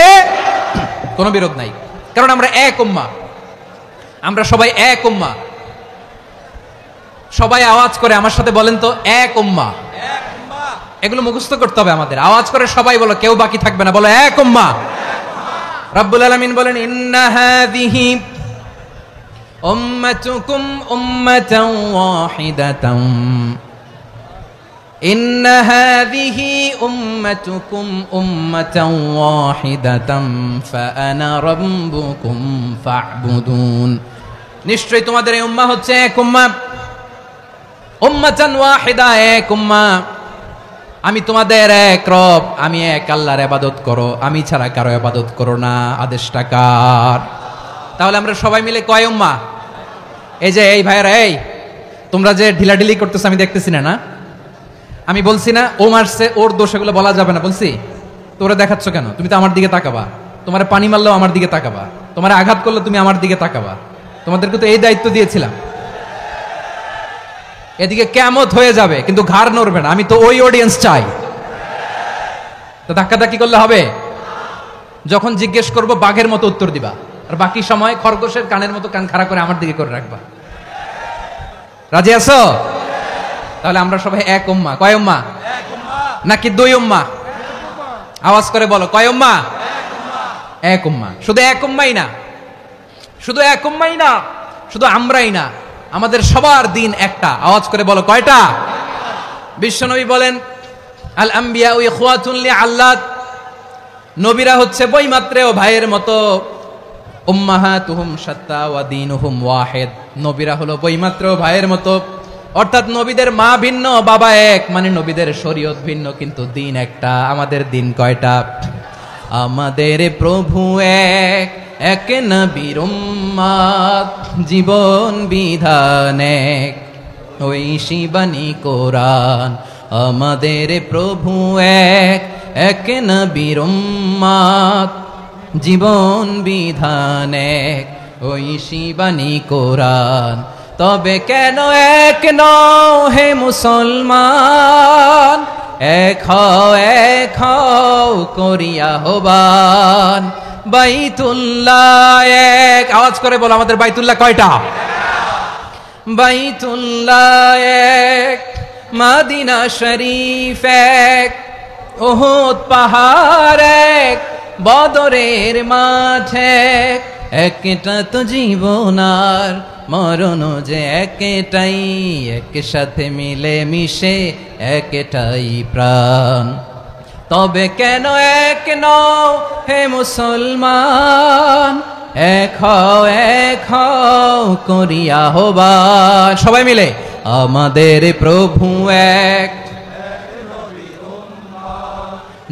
কোনো বিরোধ নাই, কারণ আমরা এক উম্মাহ, আমরা সবাই এক উম্মাহ। সবাই আওয়াজ করে আমার সাথে বলেন তো, এক উম্মাহ। এগুলো মুখস্থ করতে হবে আমাদের। আওয়াজ করে সবাই বলো, কেউ বাকি থাকবে না, বলো এক উম্মাহ। রব্বুল আলামিন বলেন ইন্না হাযিহি উম্মাতুকুম উম্মাতান ওয়াহিদাতান, ইন্না হাযিহি উম্মাতুকুম উম্মাতান ওয়াহিদাতান ফাআনা রাব্বুকুম ফা'বুদুন। নিশ্চয়ই তোমাদের এই উম্মাহ হচ্ছে এক উম্মাহ। উম্মাতান ওয়াহিদা, এক উম্মাহ। আমি তোমাদের এক রব, আমি এক আল্লাহর ইবাদত করো, আমি ছাড়া কারো ইবাদত করো না। আদেশটা কার? তাহলে আমরা সবাই মিলে কয় উম্মাহ? এই যে এই ভাইরা, এই তোমরা যে ঢিলাঢিলি করতেছ আমি দেখতেছি না? আমি বলছি না ও মারছে, ওর দোষ, এগুলো বলা যাবে না বলছি? তোরা দেখাচ্ছ কেন? তুমি তো আমার দিকে তাকাবা। তোমার পানি মারলেও আমার দিকে তাকাবা, তোমার আঘাত করলে তুমি আমার দিকে তাকাবা। তোমাদেরকে তো এই দায়িত্ব দিয়েছিলাম। এদিকে কিয়ামত হয়ে যাবে কিন্তু ঘাড় নড়বে না, আমি তো ওই অডিয়েন্স চাই। তো ধাক্কাধাক্কি করলে হবে? যখন জিজ্ঞেস করব বাঘের মতো উত্তর দিবা, আর বাকি সময় খরগোশের কানের মতো কান খাড়া করে আমার দিকে করে রাখবা। রাজি আছো? তাহলে আমরা সবাই এক উম্মাহ। কয় উম্মাহ? নাকি দুই উম্মাহ? আওয়াজ করে বলো, কয় উম্মাহ? এক উম্মাহ। শুধু এক উম্মাই না, শুধু এক উম্মাই না, শুধু আমরাই না, আমাদের সবার দিন একটা। আওয়াজ করে বলো কয়টা? বিশ্বনবী বলেন আল আম্বিয়া ইখওয়াতুন লিআল্লাত, নবীরা হচ্ছে বৈমাত্রেয় ভাইয়ের মতো। উম্মাহাতুহুম শাত্তা ওয়া দীনুহুম ওয়াহিদ, নবীরা হলো বৈমাত্রেয় ভাইয়ের মতো, অর্থাৎ নবীদের মা ভিন্ন বাবা এক, মানে নবীদের শরীয়ত ভিন্ন কিন্তু দিন একটা। আমাদের দিন কয়টা? আমাদের প্রভু এক, এক নবীর উম্মত, জীবন বিধান এক, ওই শিবানী কোরআন। আমাদের প্রভু এক, এক নবীর উম্মত, জীবন বিধান এক, ওই শিবানী কোরআন। তবে কেন এক নও হে মুসলমান, এক হও করিয়া আহ্বান। বাইতুল্লাহ এক, আওয়াজ করে বলো আমাদের বাইতুল্লাহ কয়টা? বাইতুল্লাহ এক, মদিনা শরীফ এক, উহুদ পাহাড় এক, বদরের মাঠ এক। একটা তো জীবন আর মরণ যে একটাই, একসাথে মিলে মিশে একটাই প্রাণ। তবে কেন এক নও হে মুসলমান, এক হও করিয়া আহ্বান। সবাই মিলে আমাদের প্রভু এক,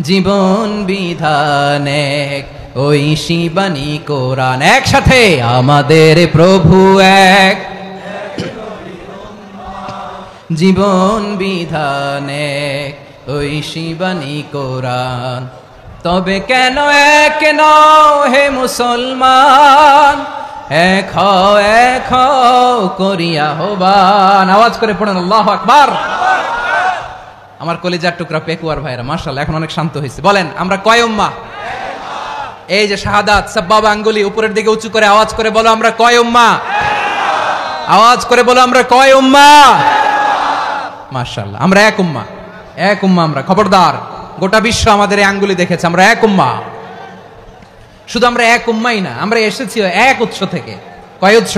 জীবন বিধান এক, ওই শিবানী কোরআন। একসাথে আমাদের প্রভু এক, জীবন বিধান এক, ওই শিবানী কোরআন। তবে কেন এক নও হে মুসলমান, এক হও করিয়া আহ্বান। আওয়াজ করে পড়েন আল্লাহু আকবার। আমার কলিজার টুকরা পেকুয়ার ভাইরা মাশাআল্লাহ এখন অনেক শান্ত হয়েছে। বলেন আমরা কয় উম্মাহ? এই যে শাহাদাত সাব্বাবা আঙ্গুলি উপরের দিকে উঁচু করে আওয়াজ করে বলো আমরা কয় উম্মাহ? আওয়াজ করে বলো আমরা কয় উম্মাহ? মাশাআল্লাহ আমরা এক উম্মাহ, এক উম্মাহ আমরা। খবরদার, গোটা বিশ্ব আমাদের এই আঙ্গুলি দেখেছে, আমরা এক উম্মাহ। শুধু আমরা এক উম্মাই না, আমরা এসেছি এক উৎস থেকে। কয় উৎস?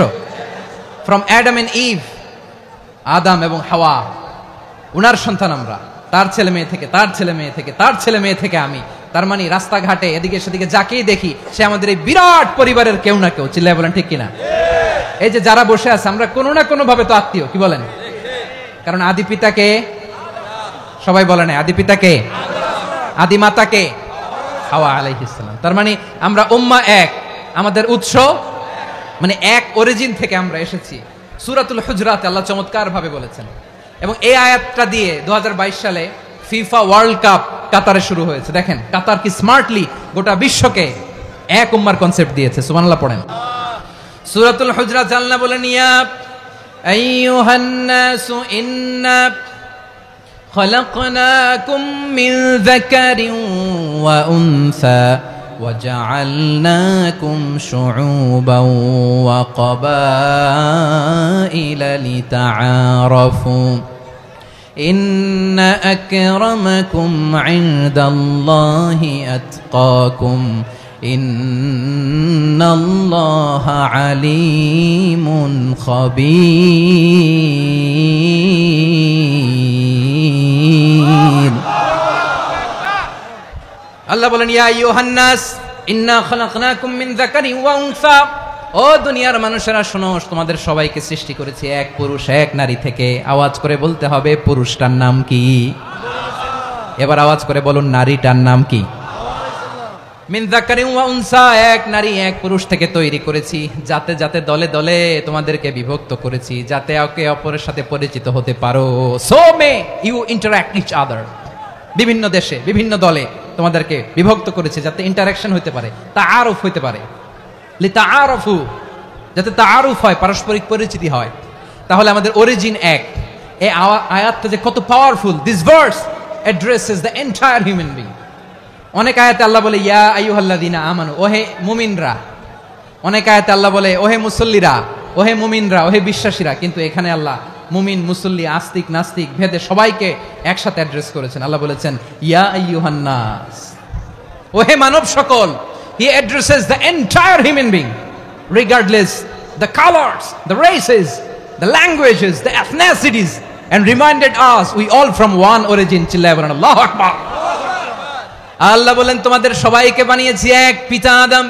ফ্রম অ্যাডাম এন্ড ইভ, আদম এবং হাওয়া, উনার সন্তান আমরা। তার ছেলে মেয়ে থেকে, তার ছেলে মেয়ে থেকে, তার ছেলে মেয়ে থেকে আমি। তার মানে রাস্তাঘাটে এদিকে সেদিকে যাকেই দেখি সে আমাদের এই বিরাট পরিবারের কেউ না কেউ। চিল্লায় বলেন ঠিক কিনা? এই যে যারা বসে আছে আমরা কোনো না কোনো ভাবে তো আত্মীয়, কি বলেন? কারণ আদি পিতাকে সবাই বলে না, আদি পিতাকে, আদি মাতাকে হাওয়া আলাইহিস সালাম। তার মানে আমরা উম্মাহ এক, আমাদের উৎস মানে এক অরিজিন থেকে আমরা এসেছি। সূরাতুল হুজরাতে আল্লাহ চমৎকার ভাবে বলেছেন। এবং এই আয়াতটা দিয়ে 2022 সালে ফিফা ওয়ার্ল্ড কাপ কাতারে শুরু হয়েছে। দেখেন কাতার কি স্মার্টলি গোটা বিশ্বকে এক উম্মার কনসেপ্ট দিয়েছে। সুবহানাল্লাহ পড়েন। সূরাতুল হুজরাত আল্লাহ বলেন ইয়া আইয়ুহান নাসু ইন্না খলাকনাকুম মিন যাকারিন ওয়া উনসা وجعلناكم شعوبا وقبائل لتعارفوا إن أكرمكم عند الله أتقاكم إن الله عليم خبير আল্লাহ বলেন ইয়া আইয়ুহান নাস ইন্না খলাকনাকুম মিন যাকারিন ওয়া উনসা, ও দুনিয়ার মানুষেরা শোনো, তোমাদের সবাইকে সৃষ্টি করেছি এক পুরুষ এক নারী থেকে। আওয়াজ করে বলতে হবে পুরুষটার নাম কি? এবার আওয়াজ করে বলুন নারীটার নাম কি? মিন যাকারিন ওয়া উনসা, এক নারী এক পুরুষ থেকে তৈরি করেছি। যাতে যাতে দলে দলে তোমাদেরকে বিভক্ত করেছি, যাতে একে অপরের সাথে পরিচিত হতে পারো। So may you interact each other. বিভিন্ন দেশে বিভিন্ন দলে তোমাদেরকে বিভক্ত করেছে যাতে ইন্টারাকশন হতে পারে, তাআরুফ হতে পারে। লিতাআরফু, যাতে তাআরুফ হয়, পারস্পরিক পরিচিতি হয়। তাহলে আমাদের অরিজিন এক। এই আয়াতটা যে কত powerful. This verse addresses the entire human being. অনেক আয়াতে আল্লাহ বলে ইয়া আইয়ুহাল্লাযীনা আমানু, ওহে মুমিনরা। অনেক আয়াতে আল্লাহ বলে ওহে মুসল্লিরা, ওহে মুমিনরা, ওহে বিশ্বাসীরা। কিন্তু এখানে আল্লাহ মুমিন মুসল্লি আস্তিক নাস্তিক ভেদে সবাইকে একসাথে অ্যাড্রেস করেছেন। আল্লাহ বলেছেন ইয়া আইয়ুহান নাস, ওহে মানব সকল। হি addresses the entire human being regardless the colours, the races, the languages, the এথনিসিটিস, and reminded us we all from one origin. চিল্লায় বলেন আল্লাহু আকবার। আল্লাহ বলেন তোমাদের সবাইকে বানিয়েছি এক পিতা আদম,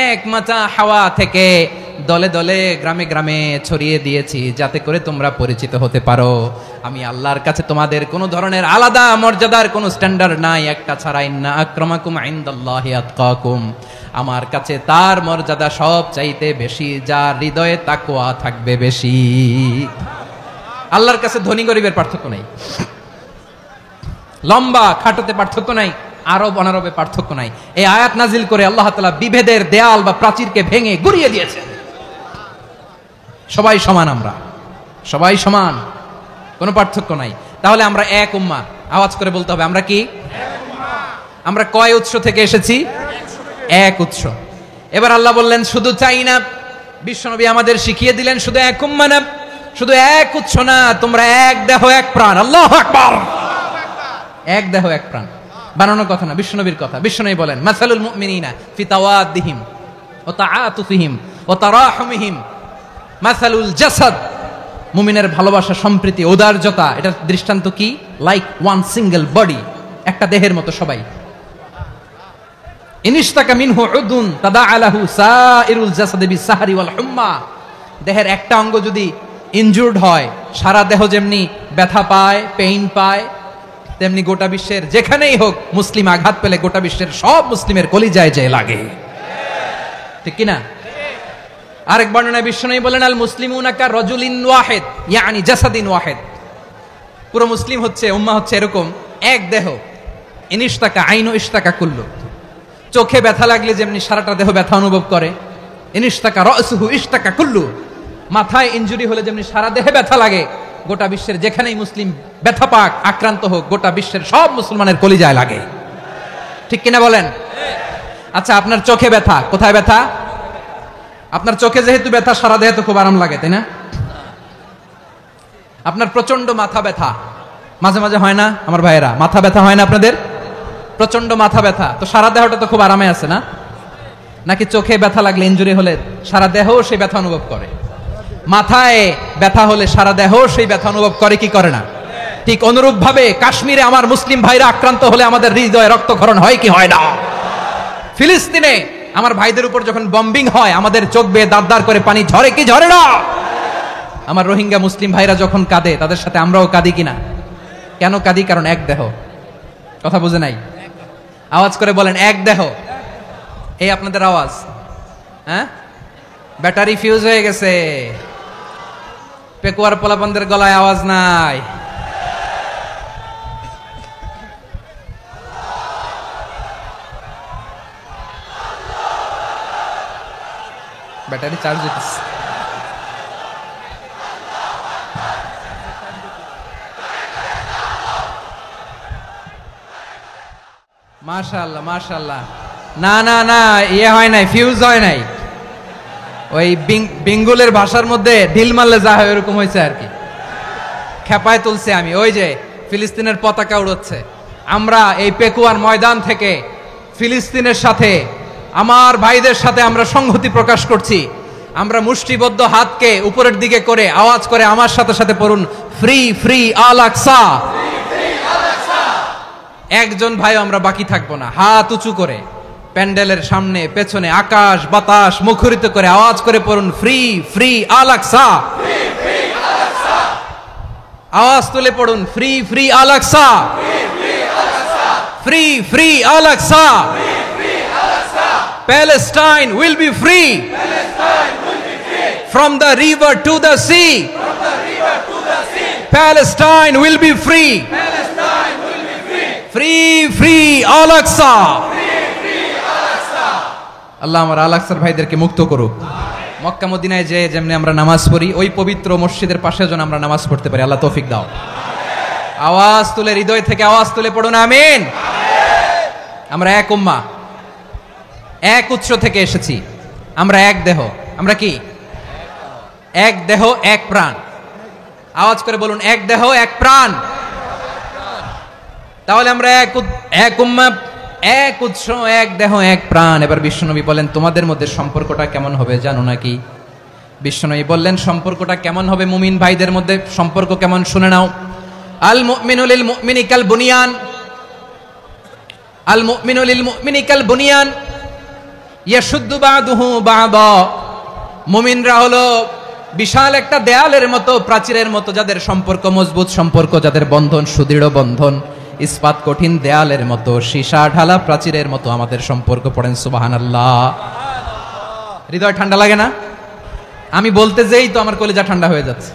এক মাতা হাওয়া থেকে, দলে দলে গ্রামে গ্রামে ছড়িয়ে দিয়েছি যাতে করে তোমরা পরিচিত হতে পারো। আমি আল্লাহর কাছে তোমাদের কোনো ধরনের আলাদা মর্যাদার কোনো স্ট্যান্ডার্ড নাই একটা ছাড়া। ইন্না আক্রামাকুম ইনদাল্লাহি আতকাকুম, আমার কাছে তার মর্যাদা সব চাইতে বেশি যার হৃদয়ে তাকওয়া থাকবে বেশি। আল্লাহর কাছে ধনী গরিবের পার্থক্য নাই, লম্বা খাটোতে পার্থক্য নাই, আরব অনারবে পার্থক্য নাই। এই আয়াত নাজিল করে আল্লাহ তাআলা বিভেদের দেয়াল বা প্রাচীরকে ভেঙে গুড়িয়ে দিয়েছেন। সবাই সমান, আমরা সবাই সমান, কোনো পার্থক্য নাই। তাহলে আমরা এক উম্মাহ, আওয়াজ করে বলতে হবে আমরা কি? আমরা কয় উৎস থেকে এসেছি? এক উৎস। এবার আল্লাহ বললেন শুধু চাই না, বিশ্বনবী আমাদের শিখিয়ে দিলেন শুধু এক উম্মাহ না, শুধু এক উৎস না, তোমরা এক দেহ এক প্রাণ। আল্লাহু আকবার। এক দেহ এক প্রাণ বানানোর কথা না, বিশ্বনবীর কথা। বিশ্বনবী বলেন মাসালুল মুমিনিনা ফি তাওয়াদ্দিহিম ওয়া তাআতুফিহিম ওয়া তারাহুমিহিম মাসালুল জাসাদ, মুমিনের ভালোবাসা, সম্প্রীতি, ঔদার্যতা, এটা দৃষ্টান্ত কি? লাইক ওয়ান সিঙ্গেল বডি, একটা দেহের মতো সবাই। ইনিশতাকা মিনহু উদুন তাদাআলাহু সাইরুল জাসাদি বিসাহরি ওয়াল হুম্মা, দেহের একটা অঙ্গ যদি ইনজুর্ড হয় সারা দেহ যেমনি ব্যথা পায়, পেইন পায়, তেমনি গোটা বিশ্বের যেখানেই হোক মুসলিম আঘাত পেলে গোটা বিশ্বের সব মুসলিমের কলিজায় যায় লাগে, ঠিক কিনা? আরেক বর্ণনায় বিশ্বনবী বলেন আল মুসলিমুনা কা রাজুলিন ওয়াহিদ ইয়ানি জাসাদিন ওয়াহিদ, পুরো মুসলিম হচ্ছে, উম্মাহ হচ্ছে এরকম এক দেহ। ইনিশতাকা আইনু ইশতাকা কুল্লু, চোখে ব্যথা লাগলে যেমনি সারাটা দেহ ব্যথা অনুভব করে, ইনিশতাকা রাসুহু ইশতাকা কুল্লু, মাথায় ইনজুরি হলে যেমনি সারা দেহে ব্যথা লাগে, গোটা বিশ্বের যেখানেই মুসলিম ব্যথা পাক, আক্রান্ত হোক, গোটা বিশ্বের সব মুসলমানের কলিজায় লাগে, ঠিক কিনা বলেন? আচ্ছা, আপনার চোখে ব্যথা, কোথায় ব্যথা? আপনার চোখে যেহেতু ব্যথা, সারা দেহে তো খুব আরাম লাগে, তাই না? আপনার প্রচন্ড মাথা ব্যথা মাঝে মাঝে হয় না আমার ভাইয়েরা? মাথা ব্যথা হয় না আপনাদের? প্রচন্ড মাথা ব্যথা, তো সারা দেহটা তো খুব আরামে আছে না? নাকি চোখে ব্যথা লাগলে, ইনজুরি হলে সারা দেহ সেই ব্যথা অনুভব করে? মাথায় ব্যথা হলে সারা দেহ সেই ব্যথা অনুভব করে কি করে না? ঠিক অনুরূপ ভাবে কাশ্মীরে আমার মুসলিম ভাইরা আক্রান্ত হলে আমাদের হৃদয়ে রক্তক্ষরণ হয় কি হয় না? ফিলিস্তিনে আমার ভাইদের উপর যখন বম্বিং হয় আমাদের চোখ বেয়ে দাঁড় দাঁড় করে পানি ঝরে কি ঝরে না? আমার রোহিঙ্গা মুসলিম ভাইরা যখন কাঁদে তাদের সাথে আমরাও কাঁদি কিনা? কেন কাঁদি? কারণ এক দেহ। কথা বুঝে নাই? আওয়াজ করে বলেন এক দেহ। এই আপনাদের আওয়াজ, হ্যাঁ? ব্যাটারি ফিউজ হয়ে গেছে, পেকুয়ার পোলাপানদের গলায় আওয়াজ নাই। ব্যাটারি চার্জ হইতেছে। মাশাআল্লাহ মাশাআল্লাহ। না না না, ইয়ে হয় নাই, ফিউজ হয় নাই। ওই বেঙ্গলের ভাষার মধ্যে ঢিল মারলে যা হয় ওরকম হয়েছে আর কি। খেপায় তুলছে আমি। ওই যে ফিলিস্তিনের পতাকা উড়ছে, আমরা এই পেকুয়ার ময়দান থেকে ফিলিস্তিনের সাথে, আমার ভাইদের সাথে আমরা সংহতি প্রকাশ করছি। আমরা মুষ্টিবদ্ধ হাতকে উপরের দিকে করে আওয়াজ করে আমার সাথে সাথে পড়ুন, ফ্রি ফ্রি আল আকসা। একজন ভাই আমরা বাকি থাকবো না। হাত উঁচু করে প্যান্ডেলের সামনে পেছনে আকাশ বাতাস মুখরিত করে আওয়াজ করে পড়ুন, ফ্রি ফ্রি আল আকসা। আওয়াজ তুলে পড়ুন, free free Al Aqsa, free free Al Aqsa. Palestine will be free from the river to the sea. Palestine will be free. Free free Al Aqsa. আল্লাহ আমার আল আকসার ভাইদেরকে মুক্ত করুক। মক্কা মদিনায় যে যেমনি আমরা নামাজ পড়ি, ওই পবিত্র মসজিদের পাশে যেন আমরা নামাজ পড়তে পারি। আল্লাহ তৌফিক দাও। আওয়াজ তুলে, হৃদয় থেকে আওয়াজ তুলে পড়ুন আমিন। আমরা এক উম্মাহ, এক উৎস থেকে এসেছি, আমরা এক দেহ। আমরা কি? এক দেহ এক প্রাণ। আওয়াজ করে বলুন, এক দেহ এক প্রাণ। তাহলে আমরা এক উম্মাহ, এক উৎস, এক দেহ এক প্রাণ। এবার বিশ্বনবী বলেন তোমাদের মধ্যে সম্পর্কটা কেমন হবে জানো নাকি? বিশ্বনবী বললেন সম্পর্কটা কেমন হবে মুমিন ভাইদের মধ্যে, সম্পর্ক কেমন শুনে নাও। আল মুমিনু লিল মুমিনি কাল বুনিয়ান, আল মুমিনু লিল মুমিনি কাল বুনিয়ান ইয়াশুদ্দু বা'দুহু বা'দা। মুমিনরা হলো বিশাল একটা দেয়ালের মতো, প্রাচীরের মতো, যাদের সম্পর্ক মজবুত সম্পর্ক, যাদের বন্ধন সুদৃঢ় বন্ধন, ইস্পাত কঠিন দেয়ালের মতো, সীসা ঢালা প্রাচীরের মতো আমাদের সম্পর্ক। পড়েন সুবহানাল্লাহ। হৃদয় ঠান্ডা লাগে না? আমি বলতে যেই তো আমার কলিজা ঠান্ডা হয়ে যাচ্ছে।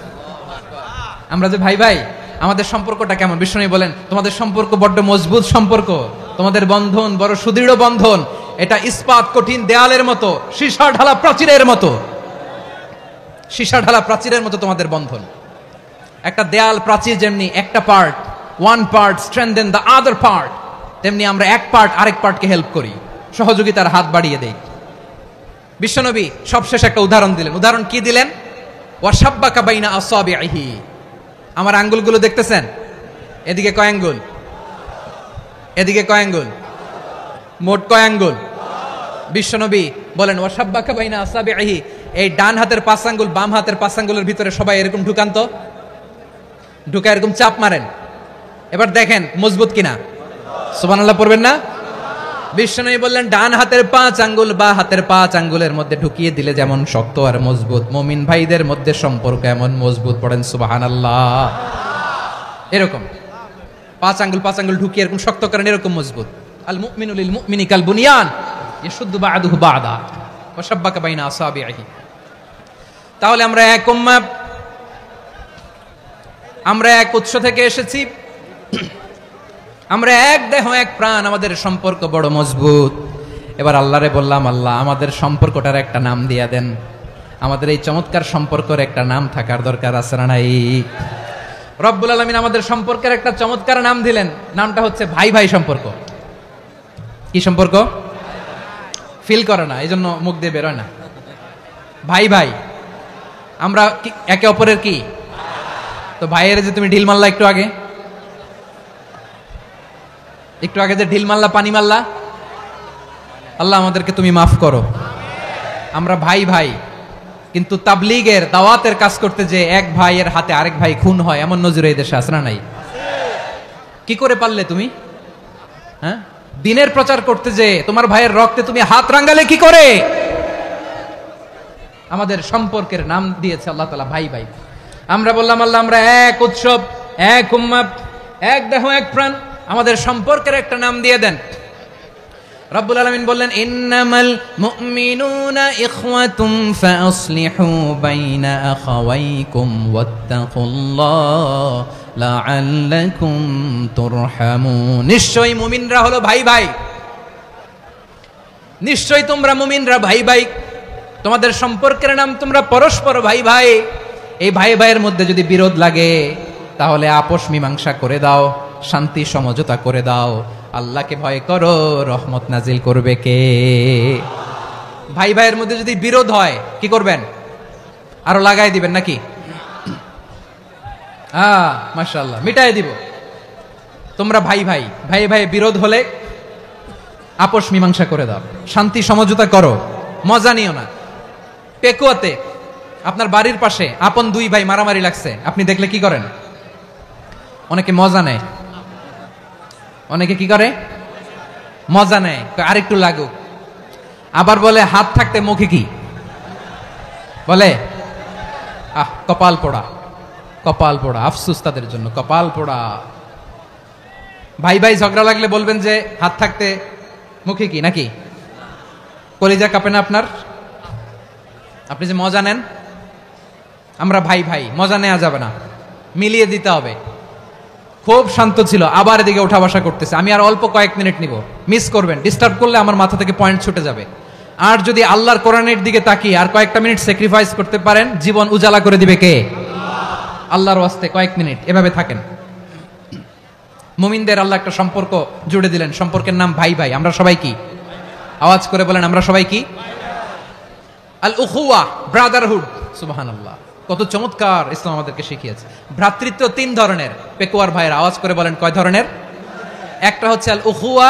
আমরা যে ভাই ভাই, আমাদের সম্পর্কটা কেমন? বিষ্ণু বলেন তোমাদের সম্পর্ক বড্ড মজবুত সম্পর্ক, তোমাদের বন্ধন বড় সুদৃঢ় বন্ধন, এটা ইস্পাত কঠিন দেয়ালের মতো, সীসা ঢালা প্রাচীরের মতো, সীসা ঢালা প্রাচীরের মতো তোমাদের বন্ধন। একটা দেয়াল প্রাচীর যেমনি একটা part, one part strengthen the other part, তেমনি আমরা এক পার্ট আরেক পার্টকে হেল্প করি, সহযোগিতার হাত বাড়িয়ে দেই। বিশ্বনবী সবশেষ একটা উদাহরণ দিলেন। উদাহরণ কি দিলেন? ওয়াশাব্বাকা বাইনা আসাবিহি। আমার আঙ্গুলগুলো দেখতেছেন? এদিকে কয় আঙ্গুল, এদিকে কয় আঙ্গুল, মোট কয় আঙ্গুল? বিশ্বনবী বলেন ওয়াশাব্বাকা বাইনা আসাবিহি, এই ডান হাতের 5 আঙ্গুল বাম হাতের 5 আঙ্গুলের ভিতরে সবাই এরকম ঢুকান তো, ঢুকা এরকম চাপ মারেন, এবার দেখেন মজবুত কিনা। সুবহানাল্লাহ পড়বেন না? বিশ্বনবী বললেন ডান হাতের 5 আঙ্গুল বা হাতের 5 আঙ্গুলের মধ্যে ঢুকিয়ে দিলে যেমন শক্ত আর মজবুত, মুমিন ভাইদের মধ্যে সম্পর্ক এমন মজবুত। পড়েন সুবহানাল্লাহ। এরকম 5 আঙ্গুল ঢুকিয়ে এরকম শক্ত করেন, এরকম মজবুত। আল মুমিনু লিল মুমিনি কাল বুনিয়ান ইয়াশুদ্দু বা'দুহু বা'দা ওয়া শাব্বাকা বাইনা আসাবিহি। তাহলে আমরা এক উম্মাহ, আমরা এক উৎস থেকে এসেছি, আমরা এক দেহ এক প্রাণ, আমাদের সম্পর্ক বড় মজবুত। এবার আল্লাহরে বললাম, আল্লাহ আমাদের সম্পর্কটার একটা নাম দিয়া দেন। আমাদের এই চমৎকার সম্পর্কের একটা নাম থাকার দরকার আছে না নাই? রব্বুল আলামিন আমাদের সম্পর্কের একটা চমৎকার নাম দিলেন, নামটা হচ্ছে ভাই ভাই সম্পর্ক। কি সম্পর্ক? ফিল করে না, এই জন্য মুখ দিয়ে বেরোয় না। ভাই ভাই, আমরা একে অপরের কি? তো ভাইয়ের যে তুমি ঢিল মারলা একটু আগে, একটু আগে যে ঢিল মারলা, পানি মারলা, আল্লাহ আমাদেরকে তুমি মাফ করো। আমরা ভাই ভাই, কিন্তু তাবলীগের দাওয়াতের কাজ করতে যে এক ভাইয়ের হাতে আরেক ভাই খুন হয়, এমন নজির এই দেশে আছে না নাই? কি করে পারলে তুমি? হ্যাঁ, দিনের প্রচার করতে যে তোমার ভাইয়ের রক্তে তুমি হাত রাঙ্গালে কি করে? আমাদের সম্পর্কের নাম দিয়েছে আল্লাহ তাআলা ভাই ভাই। আমরা বললাম আল্লাহ আমরা এক উৎসব, এক উম্মাহ, এক দেহ এক প্রাণ, আমাদের সম্পর্কের একটা নাম দিয়ে দেন। রব্বুল আলামিন বললেন ইন্নামাল মুমিনুনা ইখওয়াতুম ফাসলিহু বাইনা আখাওয়াইকুম ওয়াত্তাকুল্লাহ লাআল্লাকুম তুরহামুন। নিশ্চয়ই মুমিনরা হলো ভাই ভাই, নিশ্চয়ই তোমরা মুমিনরা ভাই ভাই, তোমাদের সম্পর্কের নাম তোমরা পরস্পর ভাই ভাই। এই ভাই ভাইয়ের মধ্যে যদি বিরোধ লাগে তাহলে আপোষ মীমাংসা করে দাও, শান্তি সমঝোতা করে দাও। আল্লাহকে ভয় করো, রহমত নাজিল করবে কে? ভাই ভাইয়ের মধ্যে যদি বিরোধ হয় কি করবেন? আরো লাগাই দিবেন নাকি? মাশাআল্লাহ, মিটাই দিব। তোমরা ভাই ভাই, ভাই ভাই বিরোধ হলে আপোষ মীমাংসা করে দাও, শান্তি সমঝোতা করো, মজা নিও না। পেকুয়াতে আপনার বাড়ির পাশে আপন 2 ভাই মারামারি লাগছে, আপনি দেখলে কি করেন? অনেকে মজা নেয়, অনেকে কি করে? মজা নেয়, আরেকটু লাগুক। আবার বলে হাত থাকতে মুখে কি বলে? কপাল পোড়া, কপাল পোড়া। আফসোস তাদের জন্য, কপাল পোড়া। ভাই ভাই ঝগড়া লাগলে বলবেন যে হাত থাকতে মুখে কি, নাকি? কলিজা কাঁপে না আপনার? আপনি যে মজা নেন। আমরা ভাই ভাই, মজা নেওয়া যাবে না, মিলিয়ে দিতে হবে। খুব শান্ত ছিল, আবার এদিকে ওঠা বসা করতেছে। আমি আর অল্প কয়েক মিনিট নিব, মিস করবেন। ডিস্টার্ব করলে আমার মাথা থেকে পয়েন্ট ছুটে যাবে। আর যদি আল্লাহর কোরআনের দিকে তাকিয়ে আর কয়েকটা মিনিট স্যাক্রিফাইস করতে পারেন, জীবন উজালা করে দিবে কে? আল্লাহর ওয়াস্তে কয়েক মিনিট এভাবে থাকেন। মুমিনদের আল্লাহ একটা সম্পর্ক জুড়ে দিলেন, সম্পর্কের নাম ভাই ভাই। আমরা সবাই কি? আওয়াজ করে বলেন, আমরা সবাই কি? আল উখুয়া, ব্রাদারহুড। সুবহানাল্লাহ, কত চমৎকার ইসলাম আমাদেরকে শিখিয়েছে। ভ্রাতৃত্ব 3 ধরনের। পেকুয়ার ভাইয়ের আওয়াজ করে বলেন কয় ধরনের? একটা হচ্ছে আল উখুয়া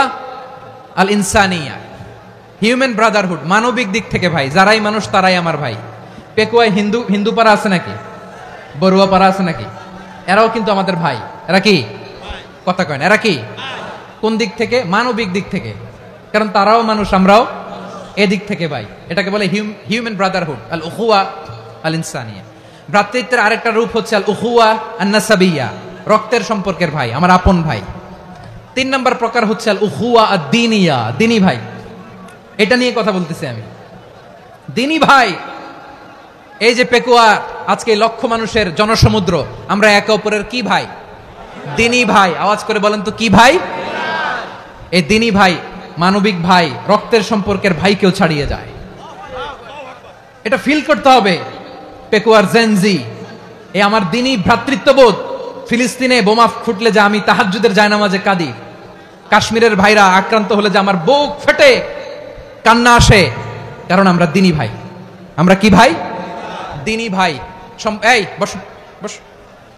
আল ইনসানিয়া, হিউম্যান ব্রাদারহুড, মানবিক দিক থেকে ভাই, যারাই মানুষ তারাই আমার ভাই। পেকুয়ায় হিন্দু হিন্দু পাড়া আছে নাকি, বড়ুয়া পাড়া আছে নাকি? এরাও কিন্তু আমাদের ভাই। এরা কি কথা কয় না? এরা কি কোন দিক থেকে? মানবিক দিক থেকে, কারণ তারাও মানুষ, আমরাও এদিক থেকে ভাই। এটাকে বলে হিউম্যান ব্রাদারহুড, আল উখুয়া আল ইনসানিয়া। ভ্রাতৃত্বের আরেকটা রূপ হচ্ছে আল উখুয়া আন নাসাবিয়া, রক্তের সম্পর্কের ভাই, আমার আপন ভাই। 3 নম্বর প্রকার হচ্ছে আল উখুয়া আদ দীনিয়া, দিনী ভাই। এটা নিয়ে কথা বলতেছি আমি, দিনী ভাই। এই যে পেকুয়া, আজকে লক্ষ মানুষের জনসমুদ্র, আমরা একে অপরের কি ভাই? দিনী ভাই। আওয়াজ করে বলেন তো কি ভাই? এই দিনী ভাই, মানবিক ভাই, রক্তের সম্পর্কের ভাইকেও ছাড়িয়ে যায়। এটা ফিল করতে হবে। পেকুয়ার জেনজি, এই আমার দিনী ভ্রাতৃত্ববোধ। ফিলিস্তিনে বোমা ফুটলে যে আমি তাহাজ্জুদের জায়নামাজে কাঁদি, কাশ্মীরের ভাইরা আক্রান্ত হলে যে আমার বুক ফেটে কান্না আসে, কারণ আমরা দিনী ভাই। আমরা কি ভাই? দিনী ভাই। এই বসো বসো।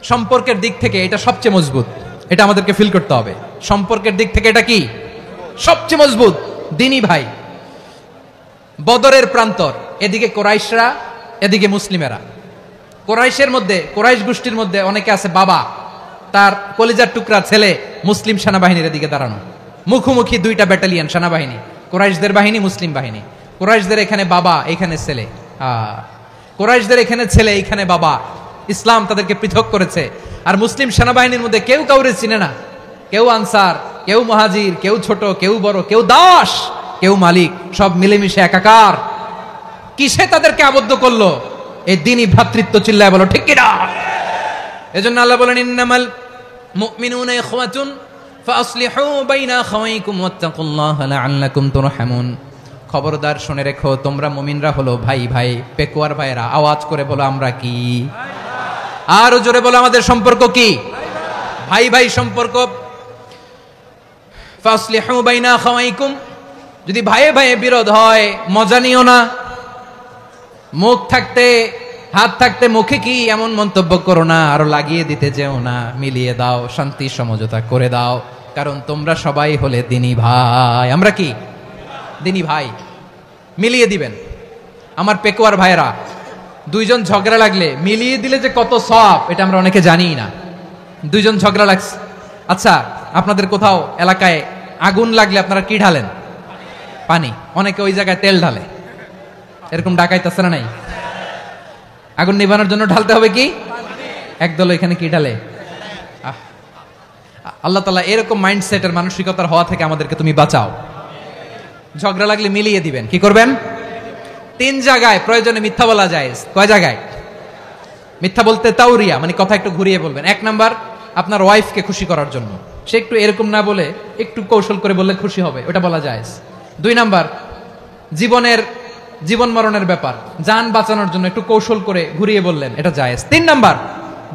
সম্পর্কের দিক থেকে এটা সবচেয়ে মজবুত, এটা আমাদেরকে ফিল করতে হবে। সম্পর্কের দিক থেকে এটা কি সবচেয়ে মজবুত? দিনী ভাই। বদরের প্রান্তর, এদিকে কোরাইশরা, এদিকে মুসলিমেরা। কোরাইশের মধ্যে, কোরাইশ গোষ্ঠীর মধ্যে অনেকে আছে বাবা, তার কলিজার টুকরা ছেলে মুসলিম সেনাবাহিনীর এদিকে দাঁড়ানো, মুখোমুখি 2টা ব্যাটালিয়ন সেনাবাহিনী, কোরাইশদের বাহিনী, মুসলিম বাহিনী। কোরাইশদের এখানে বাবা, এখানে ছেলে। কোরাইশদের এখানে ছেলে, এখানে বাবা। ইসলাম তাদেরকে পৃথক করেছে। আর মুসলিম সেনাবাহিনীর মধ্যে কেউ কাউরে চিনে না, কেউ আনসার, কেউ মুহাজির, কেউ ছোট, কেউ বড়, কেউ দাস, কেউ মালিক, সব মিলেমিশে একাকার। কিসে তাদেরকে আবদ্ধ করলো? এই দ্বীনি ভ্রাতৃত্ব। চিল্লায় বলো ঠিক কিনা? এজন্য আল্লাহ বলেন, ইন্নামাল মুমিনুনা ইখওয়াতুন ফাসলিহু বাইনা আখাওয়াইকুম ওয়াত্তাকুল্লাহা লাআল্লাকুম তুরহামুন। খবরদার শুনে রেখো, তোমরা মুমিনরা হলো ভাই ভাই। পেকুয়ার ভাইরা আওয়াজ করে বলো আমরা কি? আরো জোরে বলো আমাদের সম্পর্ক কি? ভাই ভাই সম্পর্ক। ফাসলিহু বাইনা আখাওয়াইকুম। যদি ভাইয়ে ভাইয়ে বিরোধ হয়, মজা নিও না। মুখ থাকতে, হাত থাকতে মুখে কি এমন মন্তব্য করো না, আরো লাগিয়ে দিতে যেও না। মিলিয়ে দাও, শান্তি সমঝোতা করে দাও, কারণ তোমরা সবাই হলে দিনী ভাই। আমরা কি দিনী ভাই? মিলিয়ে দিবেন। আমার পেকুয়ার ভাইরা, 2 জন ঝগড়া লাগলে মিলিয়ে দিলে যে কত সওয়াব, এটা আমরা অনেকে জানিই না। 2 জন ঝগড়া লাগছে, আচ্ছা আপনাদের কোথাও এলাকায় আগুন লাগলে আপনারা কি ঢালেন? পানি। অনেকে ওই জায়গায় তেল ঢালে, এরকম ডাকাইতেছে না নাই? আগুন নিভানোর জন্য ঢালতে হবে কি? একদল এখানে কি ঢালে? আল্লাহ তাআলা এরকম মাইন্ডসেটের, মানসিকতার হওয়া থেকে আমাদেরকে তুমি বাঁচাও। ঝগড়া লাগলে মিলিয়ে দিবেন। কি করবেন? 3 জায়গায় প্রয়োজনে মিথ্যা বলা যায়। কয় জায়গায় মিথ্যা বলতে? তাওরিয়া, মানে কথা একটু ঘুরিয়ে বলবেন। 1 নাম্বার, আপনার ওয়াইফকে খুশি করার জন্য, সে একটু এরকম না বলে একটু কৌশল করে বললে খুশি হবে, ওটা বলা যায়। 2 নাম্বার, জীবন মরণের ব্যাপার, জান বাঁচানোর জন্য একটু কৌশল করে ঘুরিয়ে বললেন, এটা জায়েজ। 3 নাম্বার,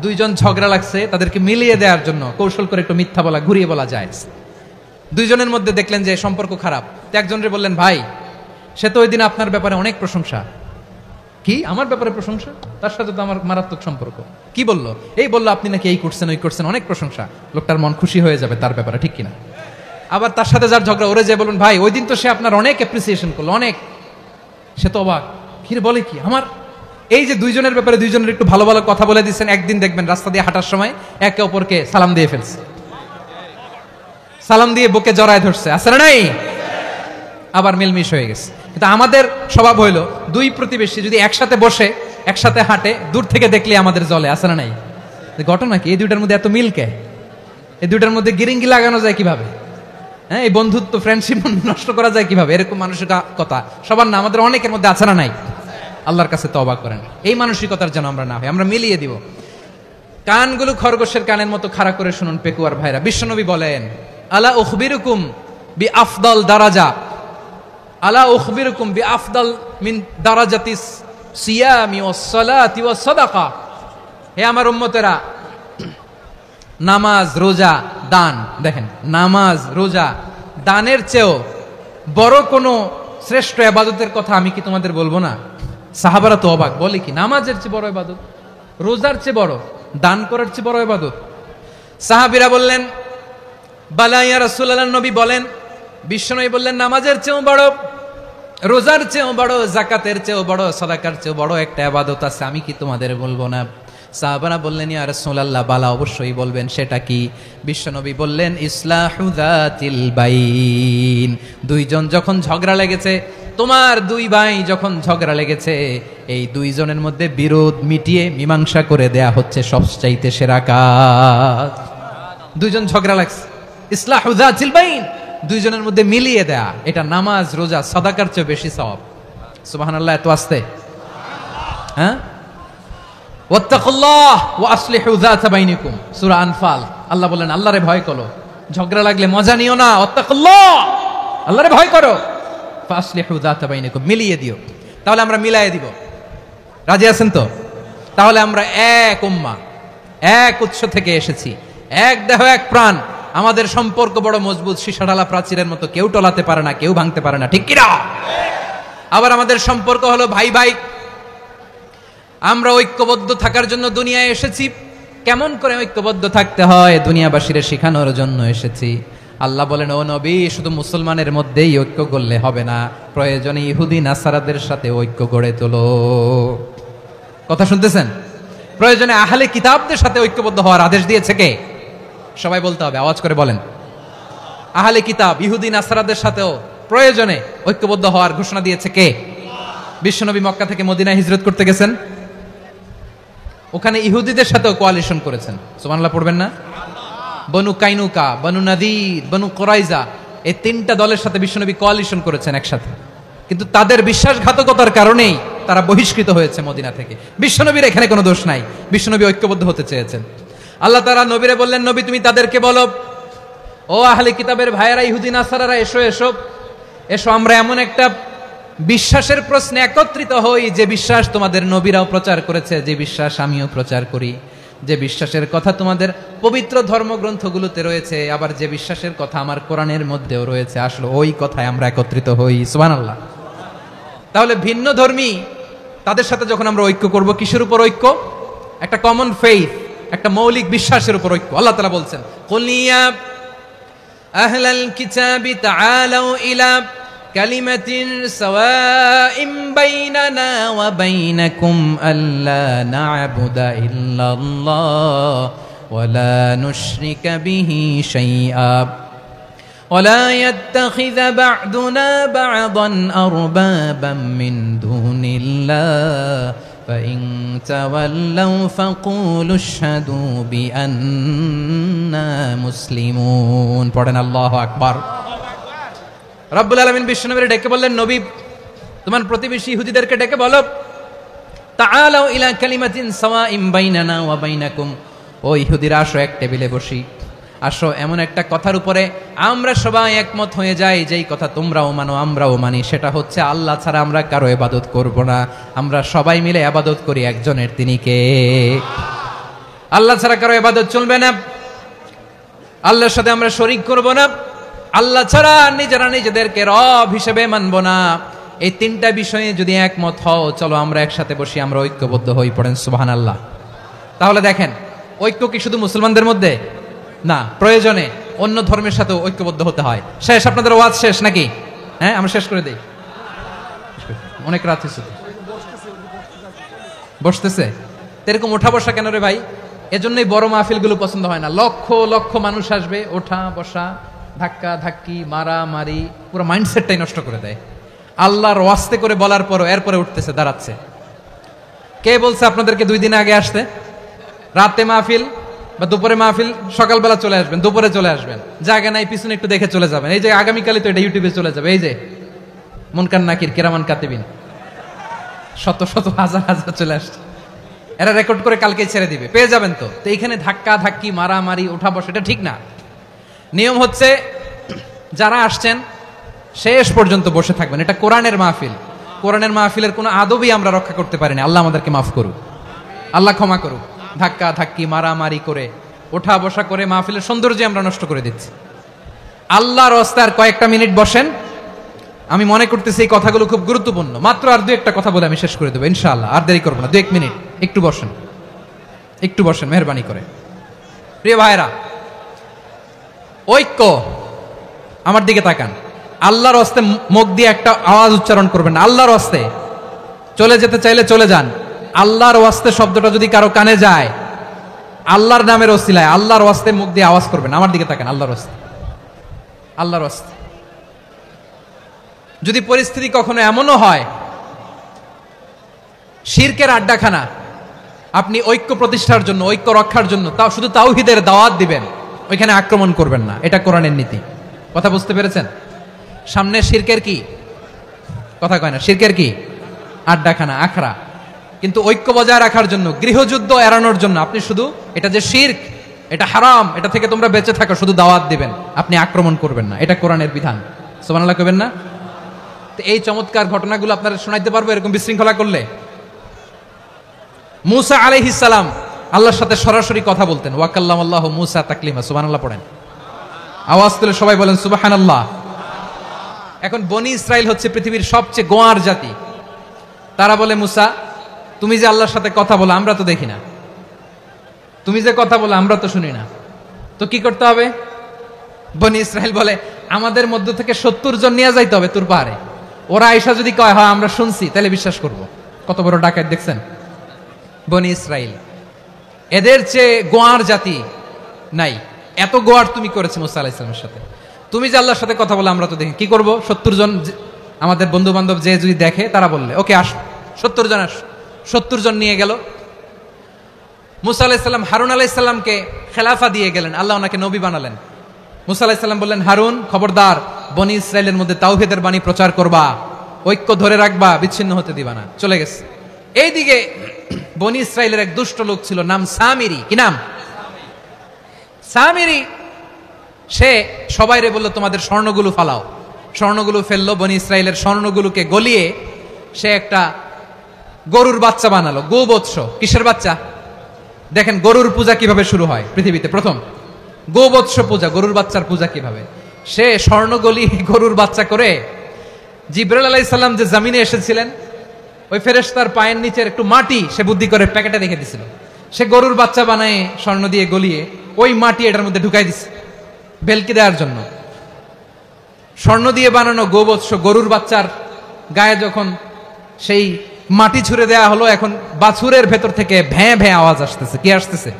2 জন ঝগড়া লাগছে, তাদেরকে মিলিয়ে দেওয়ার জন্য কৌশল করে একটু মিথ্যা বলা, ঘুরিয়ে বলা জায়েজ। 2 জনের মধ্যে দেখলেন যে সম্পর্ক খারাপ, তো একজনরে বললেন, ভাই সে তো ওই দিন আপনার ব্যাপারে অনেক প্রশংসা। কি আমার ব্যাপারে প্রশংসা? তার সাথে তো আমার মারাত্মক সম্পর্ক। কি বললো? এই বললো আপনি নাকি এই করছেন ওই করছেন, অনেক প্রশংসা। লোকটার মন খুশি হয়ে যাবে তার ব্যাপারে, ঠিক কিনা? আবার তার সাথে যার ঝগড়া, ওরে যে বলুন, ভাই ওই দিন তো সে আপনার অনেক অ্যাপ্রিসিয়েশন করলো, অনেক। সে তো অবাক, কি বলে কি আমার? এই যে 2 জনের ব্যাপারে 2 জনের একটু ভালো ভালো কথা বলে দিচ্ছেন, একদিন দেখবেন রাস্তা দিয়ে হাঁটার সময় একে অপরকে সালাম দিয়ে ফেলছে, সালাম দিয়ে বুকে জড়ায় ধরছে, আছে না নাই? আবার মিলমিশ হয়ে গেছে। কিন্তু আমাদের স্বভাব হইলো, 2 প্রতিবেশী যদি একসাথে বসে একসাথে হাঁটে, দূর থেকে দেখলে আমাদের জলে, আছে না নাই? ঘটনা কি? এই 2টার মধ্যে এত মিল কে? এই 2টার মধ্যে গিরিঙ্গি লাগানো যায় কিভাবে? হ্যাঁ, এই বন্ধুত্ব, ফ্রেন্ডশিপ নষ্ট করা যায় কিভাবে? এরকম মানসিকতা সবার না, আমাদের অনেকের মধ্যে আছে না নাই? আল্লাহর কাছে তওবা করেন, এই মানসিকতার যেন আমরা না হই, আমরা মিলিয়ে দিব। কানগুলো খরগোশের কানের মতো খাড়া করে শুনুন পেকুয়ার ভাইরা। বিশ্বনবী বলেন, আলা উখবিরুকুম বি আফদাল দারাজা, আলা উখবিরুকুম বি আফদাল মিন দারাজাতিস সিয়ামি ওয়াস সালাতি ওয়াস সাদাকা। হে আমার উম্মতেরা, নামাজ, রোজা, দান, দেখেন নামাজ, রোজা, দানের চেয়েও বড় কোনো শ্রেষ্ঠ ইবাদতের কথা আমি কি তোমাদের বলবো না? সাহাবারা তো অবাক, বলে কি নামাজের চেয়ে বড় ইবাদত, রোজার চেয়ে বড়, দান করার চেয়ে বড় ইবাদত? সাহাবীরা বললেন, বালা ইয়া রাসূলুল্লাহ। নবী বলেন, বিশ্বনবী বললেন, নামাজের চেয়েও বড়। রোজার চেয়েও বড়, জাকাতের চেয়েও বড়, সাদাকার চেয়েও বড় একটা ইবাদত আছে, আমি কি তোমাদের বলবো না? সাহাবারা বললেন, ইয়া রাসূলুল্লাহ, বালা, অবশ্যই বলবেন। সেটা কি? বিশ্বনবী বললেন, ইসলাহু যাতিল বাইন। দুইজন যখন ঝগড়া লেগেছে, তোমার দুই ভাই যখন ঝগড়া লেগেছে, এই দুইজনের মধ্যে বিরোধ মিটিয়ে মীমাংসা করে দেয়া হচ্ছে সবচাইতে সেরা কাজ। দুইজন ঝগড়া লাগছে, ইসলাহু যাতিল বাইন, দুইজনের মধ্যে মিলিয়ে দেয়া, এটা নামাজ, রোজা, সাদাকার চেয়ে বেশি সওয়াব। সুবহানাল্লাহ। এত আস্তে, হ্যাঁ? ওয়াত্তাকুল্লাহ ওয়া আসলিহু যাতা বাইনিকুম, সূরা আনফাল। আল্লাহ বলেন, আল্লাহরে ভয় করো, ঝগড়া লাগলে মজা নিও না। ওয়াত্তাকুল্লাহ, আল্লাহরে ভয় করো। ফাসলিহু যাতা বাইনিকুম, মিলিয়ে দিও। তাহলে আমরা মিলায়ে দিব। রাজি আছেন তো? তাহলে আমরা এক উম্মাহ, এক উৎস থেকে এসেছি, এক দেহ, এক প্রাণ। আমাদের সম্পর্ক বড় মজবুত, সীসাঢালা প্রাচীরের মতো, কেউ টলাতে পারে না, কেউ ভাঙতে পারে না, ঠিক কিনা? আবার আমাদের সম্পর্ক হলো ভাই ভাই। আমরা ঐক্যবদ্ধ থাকার জন্য দুনিয়ায় এসেছি। কেমন করে ঐক্যবদ্ধ থাকতে হয় দুনিয়াবাসীরে শেখানোর জন্য এসেছি। আল্লাহ বলেন, ও নবী, শুধু মুসলমানের মধ্যেই ঐক্য করলে হবে না, প্রয়োজনে ইহুদি নাসারাদের সাথে ঐক্য গড়ে তোলো। কথা শুনতেছেন? প্রয়োজনে আহলে কিতাবদের সাথে ঐক্যবদ্ধ হওয়ার আদেশ দিয়েছে কে? সবাই বলতে হবে, আওয়াজ করে বলেন। আহলে কিতাব, ইহুদি নাসারাদের সাথেও প্রয়োজনে ঐক্যবদ্ধ হওয়ার ঘোষণা দিয়েছে কে? বিশ্বনবী মক্কা থেকে মদিনায় হিজরত করতে গেছেন, ওখানে ইহুদিদের সাথেও কোয়ালিশন করেছেন। সুবহানাল্লাহ পড়বেন না? বনু কাইনুকা, বনু নাদির, বনু কুরাইজা, এই তিনটা দলের সাথে বিশ্বনবী কোয়ালিশন করেছেন একসাথে। কিন্তু তাদের বিশ্বাসঘাতকতার কারণেই তারা বহিষ্কৃত হয়েছে মদিনা থেকে। বিশ্বনবীর এখানে কোনো দোষ নাই, বিশ্বনবী ঐক্যবদ্ধ হতে চেয়েছেন। আল্লাহ তাআলা নবীরে বললেন, নবী তুমি তাদেরকে বলো, ও আহলে কিতাবের ভাইয়েরা, ইহুদি নাসারারা, এসো এসো এসো, আমরা এমন একটা বিশ্বাসের প্রশ্নে একত্রিত হই যে বিশ্বাস তোমাদের নবীরাও প্রচার করেছে, যে বিশ্বাস আমিও প্রচার করি, যে বিশ্বাসের কথা তোমাদের পবিত্র ধর্মগ্রন্থগুলোতে রয়েছে, আবার যে বিশ্বাসের কথা আমার কোরআনের মধ্যেও রয়েছে, আসলে ওই কথায় আমরা একত্রিত হই। সুবহানাল্লাহ। তাহলে ভিন্ন ধর্মী তাদের সাথে যখন আমরা ঐক্য করব, কিসের উপর ঐক্য? একটা কমন ফেইথ, একটা মৌলিক বিশ্বাসের উপর ঐক্য। আল্লাহ তাআলা বলছেন, কুল ইয়া আহলাল কিতাবি তাআলাউ ইলা কালিমাতিন সাওয়াইম বাইনানা ওয়া বাইনাকুম আল্লা না'বুদা ইল্লাল্লাহ ওয়া লা নুশরিকা বিহি শাইআ ওয়া লা ইয়াত্তাখিযা বা'দুনা বা'দান আরবাবাম মিন দুনিল্লাহ فإن تولوا فقولوا اشهدوا بأننا مسلمون। পড়েন আল্লাহু আকবার। রব্বুল আলামিন বিশ্বনবীকে ডেকে বললেন, নবী তোমার প্রতিবেশী ইহুদিদেরকে ডেকে বলো, তাআলাউ ইলা কালিমাতিন সাওয়াইম বাইনানা ওয়া বাইনাকুম, ও ইহুদিরা আসো, এক টেবিলে বসি, আসো এমন একটা কথার উপরে আমরা সবাই একমত হয়ে যাই, যেই কথা তোমরাও মানো আমরাও মানি, সেটা হচ্ছে আল্লাহ ছাড়া আমরা কারো ইবাদত করব না, আমরা সবাই মিলে ইবাদত করি একজনের, তিনি কে? আল্লাহ ছাড়া কারো ইবাদত চলবে না, আল্লাহর সাথে আমরা শরীক করব না, আল্লাহ ছাড়া নিজেরা নিজেদেরকে রব হিসেবে মানব না। এই তিনটা বিষয়ে যদি একমত হও, চলো আমরা একসাথে বসি, আমরা ঐক্যবদ্ধ হই। পড়েন সুবহানাল্লাহ। তাহলে দেখেন, ঐক্য কি শুধু মুসলমানদের মধ্যে না, প্রয়োজনে অন্য ধর্মের সাথে ঐক্যবদ্ধ হতে হয়। শেষ? আপনাদের ওয়াজ শেষ নাকি? হ্যাঁ, আমরা শেষ করে দেই, অনেক রাত হয়েছে। বসতেছে এরকম ওঠা বসা কেন রে ভাই? এজন্যই বড় মাহফিলগুলো পছন্দ হয় না। লক্ষ লক্ষ মানুষ আসবে, ওঠা বসা, ধাক্কা ধাক্কি, মারামারি, পুরো মাইন্ডসেটটাই নষ্ট করে দেয়। আল্লাহর ওয়াস্তে করে বলার পরও এরপরে উঠতেছে, দাঁড়াচ্ছে। কে বলছে আপনাদেরকে 2 দিন আগে আসতে? রাতে মাহফিল বা দুপুরে মাহফিল, সকালবেলা চলে আসবেন, দুপুরে চলে আসবেন, জায়গা নাই পিছনে একটু দেখে চলে যাবেন। এই যে আগামীকালই তো এটা ইউটিউবে চলে যাবে, এই যে মুনকার নাকির কিরামান কাতিবিন, শত শত হাজার হাজার চলে আসছে, এরা রেকর্ড করে কালকে ছেড়ে দিবে, পেয়ে যাবেন। তো এইখানে ধাক্কা ধাক্কি, মারামারি, ওঠা বসা, এটা ঠিক না। নিয়ম হচ্ছে যারা আসছেন শেষ পর্যন্ত বসে থাকবেন। এটা কোরআনের মাহফিল, কোরআনের মাহফিলের কোনো আদবই আমরা রক্ষা করতে পারিনি। আল্লাহ আমাদেরকে মাফ করুক, আল্লাহ ক্ষমা করুক। ধাক্কা ধাক্কি, মারামারি করে, ওঠা বসা করে মাহফিলের সৌন্দর্য আমরা নষ্ট করে দিচ্ছি। আল্লাহর রাস্তায় আর কয়েকটা মিনিট বসেন। আমি মনে করতেছি এই কথাগুলো খুব গুরুত্বপূর্ণ। মাত্র আর 2-1টা কথা বলে আমি শেষ করে দেবো ইনশাআল্লাহ, আর দেরি করবো না। 2-1 মিনিট একটু বসেন, একটু বসেন মেহরবানি করে। প্রিয় ভাইরা, ঐক্য, আমার দিকে তাকান। আল্লাহর হস্তে মুখ দিয়ে একটা আওয়াজ উচ্চারণ করবেন না, আল্লাহর হস্তে। চলে যেতে চাইলে চলে যান। আল্লাহর ওয়াস্তে শব্দটা যদি কারো কানে যায়, আল্লাহর নামের ওসিলায় আল্লাহর ওয়াস্তে মুখ দিয়ে আওয়াজ করবেন। আমার দিকে তাকান, আল্লাহর ওয়াস্তে, আল্লাহর ওয়াস্তে। যদি পরিস্থিতি কখনো এমনও হয় শিরকের আড্ডাখানা, আপনি ঐক্য প্রতিষ্ঠার জন্য, ঐক্য রক্ষার জন্য তাও শুধু তাওহীদের দাওয়াত দিবেন, ওইখানে আক্রমণ করবেন না। এটা কোরআনের নীতি। কথা বুঝতে পেরেছেন? সামনে শিরকের কি কথা কয় না, শিরকের কি আড্ডাখানা, আখড়া। কিন্তু ঐক্য বজায় রাখার জন্য, গৃহযুদ্ধ এড়ানোর জন্য আপনি শুধু এটা যে শিরক, এটা হারাম, এটা থেকে তোমরা বেঁচে থাকো, শুধু দাওয়াত দিবেন, আপনি আক্রমণ করবেন না। এটা কোরআনের বিধান। সুবহানাল্লাহ কইবেন না? তো এই চমৎকার ঘটনাগুলো আপনারা শোনাইতে পারবো এরকম বিশৃঙ্খলা করলে? মুসা আলাইহিস সালাম আল্লাহর সাথে সরাসরি কথা বলতেন। ওয়াকাল্লামাল্লাহু মুসা তাকলিমা। সুবহানাল্লাহ পড়েন, আওয়াজ তুলে সবাই বলেন সুবহানাল্লাহ। এখন বনি ইসরাইল হচ্ছে পৃথিবীর সবচেয়ে গোয়ার জাতি। তারা বলে, মুসা তুমি যে আল্লাহর সাথে কথা বলো আমরা তো দেখি না, তুমি যে কথা বলো আমরা তো শুনি না, তো কি করতে হবে? বনি ইসরাইল বলে, আমাদের মধ্য থেকে 70 জন নিয়ে যাইতে হবে তুর পাহাড়ে। ওরা আয়েশা যদি কয় হ্যাঁ আমরা শুনছি, তাহলে বিশ্বাস করব। কত বড় ডাকাত দেখছেন বনি ইসরাইল। এদের চেয়ে গোয়ার জাতি নাই। এত গোয়ার তুমি করেছো মুসা আলাইহিস সালামের সাথে। তুমি যে আল্লাহর সাথে কথা বলে আমরা তো দেখি, কি করব? 70 জন আমাদের বন্ধু বান্ধব যে যদি দেখে, তারা বললে ওকে আস, 70 জন আস। 70 জন নিয়ে গেল। মুসা আলাইহিস সালাম হারুন আলাইহিস সালামকে খেলাফা দিয়ে গেলেন, আল্লাহ ওনাকে নবী বানালেন। মুসা আলাইহিস সালাম বললেন, হারুন খবরদার, বনি ইসরাইলের মধ্যে তাওহীদের বাণী প্রচার করবা, ঐক্য ধরে রাখবা, বিচ্ছিন্ন হতে দিবা না। চলে গেছে। এইদিকে বনি ইসরাইলের এক দুষ্ট লোক ছিল, নাম সামিরি। কি নাম? সামিরি। সে সবাইরে বলল, তোমাদের স্বর্ণগুলো ফালাও। স্বর্ণগুলো ফেললো। বনি ইসরাইলের স্বর্ণগুলোকে গলিয়ে সে একটা গরুর বাচ্চা বানালো। গোবৎস। কিসের বাচ্চা? দেখেন গরুর পূজা কিভাবে শুরু হয় পৃথিবীতে প্রথম। গোবৎস পূজা, গরুর বাচ্চার পূজা কিভাবে। সে স্বর্ণ গলি গরুর বাচ্চা করে, জিবরাইল আলাইহিস সালাম যে জমিনে এসেছিলেন, ওই ফেরেশতার পায়ের নিচের একটু মাটি সে বুদ্ধি করে প্যাকেটে রেখে দিছিল। সে গরুর বাচ্চা বানায় স্বর্ণ দিয়ে গলিয়ে ওই মাটি এটার মধ্যে ঢুকাই দিছে ভেলকি দেওয়ার জন্য। স্বর্ণ দিয়ে বানানো গোবৎস গরুর বাচ্চার গায়ে যখন সেই মাটি ছুঁড়ে দেয়া হলো, এখন বাছুরের ভেতর থেকে ভ্যাঁ ভ্যাঁ আওয়াজ আসতেছে। কি আসতেছে?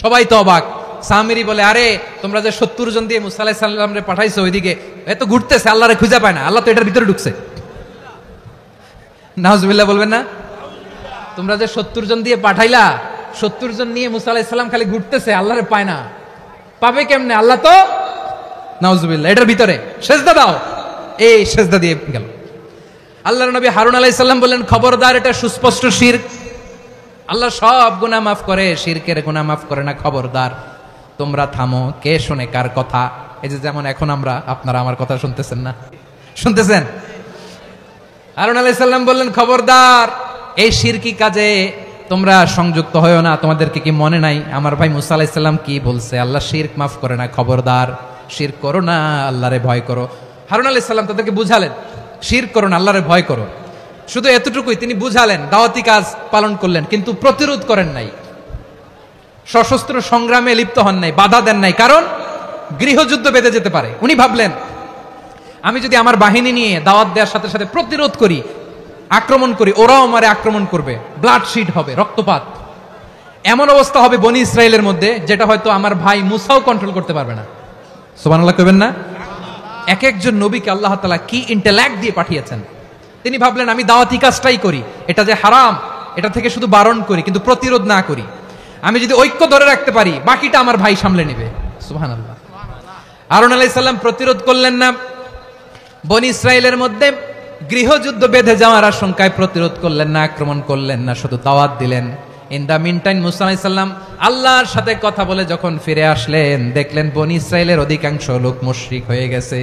সবাই তো অবাক। সামিরি বলে, আরে তোমরা যে 70 জন দিয়ে মুসা আলাইহিস সালামরে পাঠাইছো, ওইদিকে এত ঘুরতেছে, আল্লাহরে খুঁজে পায় না, আল্লাহ তো এটার ভিতরে ঢুকছে। নাউজুবিল্লাহ বলবেন না? তোমরা যে 70 জন দিয়ে পাঠাইলা, 70 জন নিয়ে মুসা আলাইহিস সালাম খালি ঘুরতেছে, আল্লাহরে পায় না। পাবে কেমনে? আল্লাহ তো, নাউজুবিল্লাহ, এটার ভিতরে সেজদা দাও। এই সেজদা দিয়ে গেল। আল্লাহর নবী হারুন আলাইহিস সালাম বললেন, খবরদার, এটা সুস্পষ্ট শিরক। আল্লাহ সব গুনাহ মাফ করে, শিরকের গুনাহ মাফ করে না। খবরদার, তোমরা থামো। কে শোনে কার কথা? এই যে যেমন এখন আমরা, আপনারা আমার কথা শুনতেছেন না? শুনতেছেন? হারুন আলাইহিস সালাম বললেন, খবরদার, এই শিরকি কাজে তোমরা সংযুক্ত হয়ো না। তোমাদেরকে কি মনে নাই আমার ভাই মুসা আলাইহিস সালাম কি বলছে? আল্লাহ শিরক মাফ করে না। খবরদার, শিরক করো না, আল্লাহরে ভয় করো। হারুন আলাইহিস সালাম তাদেরকে বুঝালেন, শিরক করো না, আল্লাহরে ভয় করো। শুধু এতটুকুই তিনি বুঝালেন, দাওয়াতি কাজ পালন করলেন, কিন্তু প্রতিরোধ করেন নাই, সশস্ত্র সংগ্রামে লিপ্ত হন নাই, বাধা দেন নাই। কারণ গৃহযুদ্ধ বেঁধে যেতে পারে। উনি ভাবলেন, আমি যদি আমার বাহিনী নিয়ে দাওয়াত দেওয়ার সাথে সাথে প্রতিরোধ করি, আক্রমণ করি, ওরাও আমারে আক্রমণ করবে, ব্লাডশিট হবে, রক্তপাত। এমন অবস্থা হবে বনি ইসরাইলের মধ্যে, যেটা হয়তো আমার ভাই মুসাও কন্ট্রোল করতে পারবে না। সুবহানাল্লাহ কইবেন না? এক একজন নবীকে আল্লাহ তাআলা কি ইন্টেলেক্ট দিয়ে পাঠিয়েছেন। তিনি ভাবলেন, আমি দাওয়াতি কাজটাই করি, এটা যে হারাম এটা থেকে শুধু বারণ করি, কিন্তু প্রতিরোধ না করি। আমি যদি ঐক্য ধরে রাখতে পারি, বাকিটা আমার ভাই সামলে নেবে। সুবহানাল্লাহ। হারুন আলাইহিস সালাম প্রতিরোধ করলেন না। বনি ইসরাইলের মধ্যে গৃহযুদ্ধ বেঁধে যাওয়ার আশঙ্কায় প্রতিরোধ করলেন না, আক্রমণ করলেন না, শুধু দাওয়াত দিলেন। ইন দা মিন টাইম মুসা আলাইহিস সালাম আল্লাহর সাথে কথা বলে যখন ফিরে আসলেন, দেখলেন বনি ইসরাইলের অধিকাংশ লোক মুশরিক হয়ে গেছে।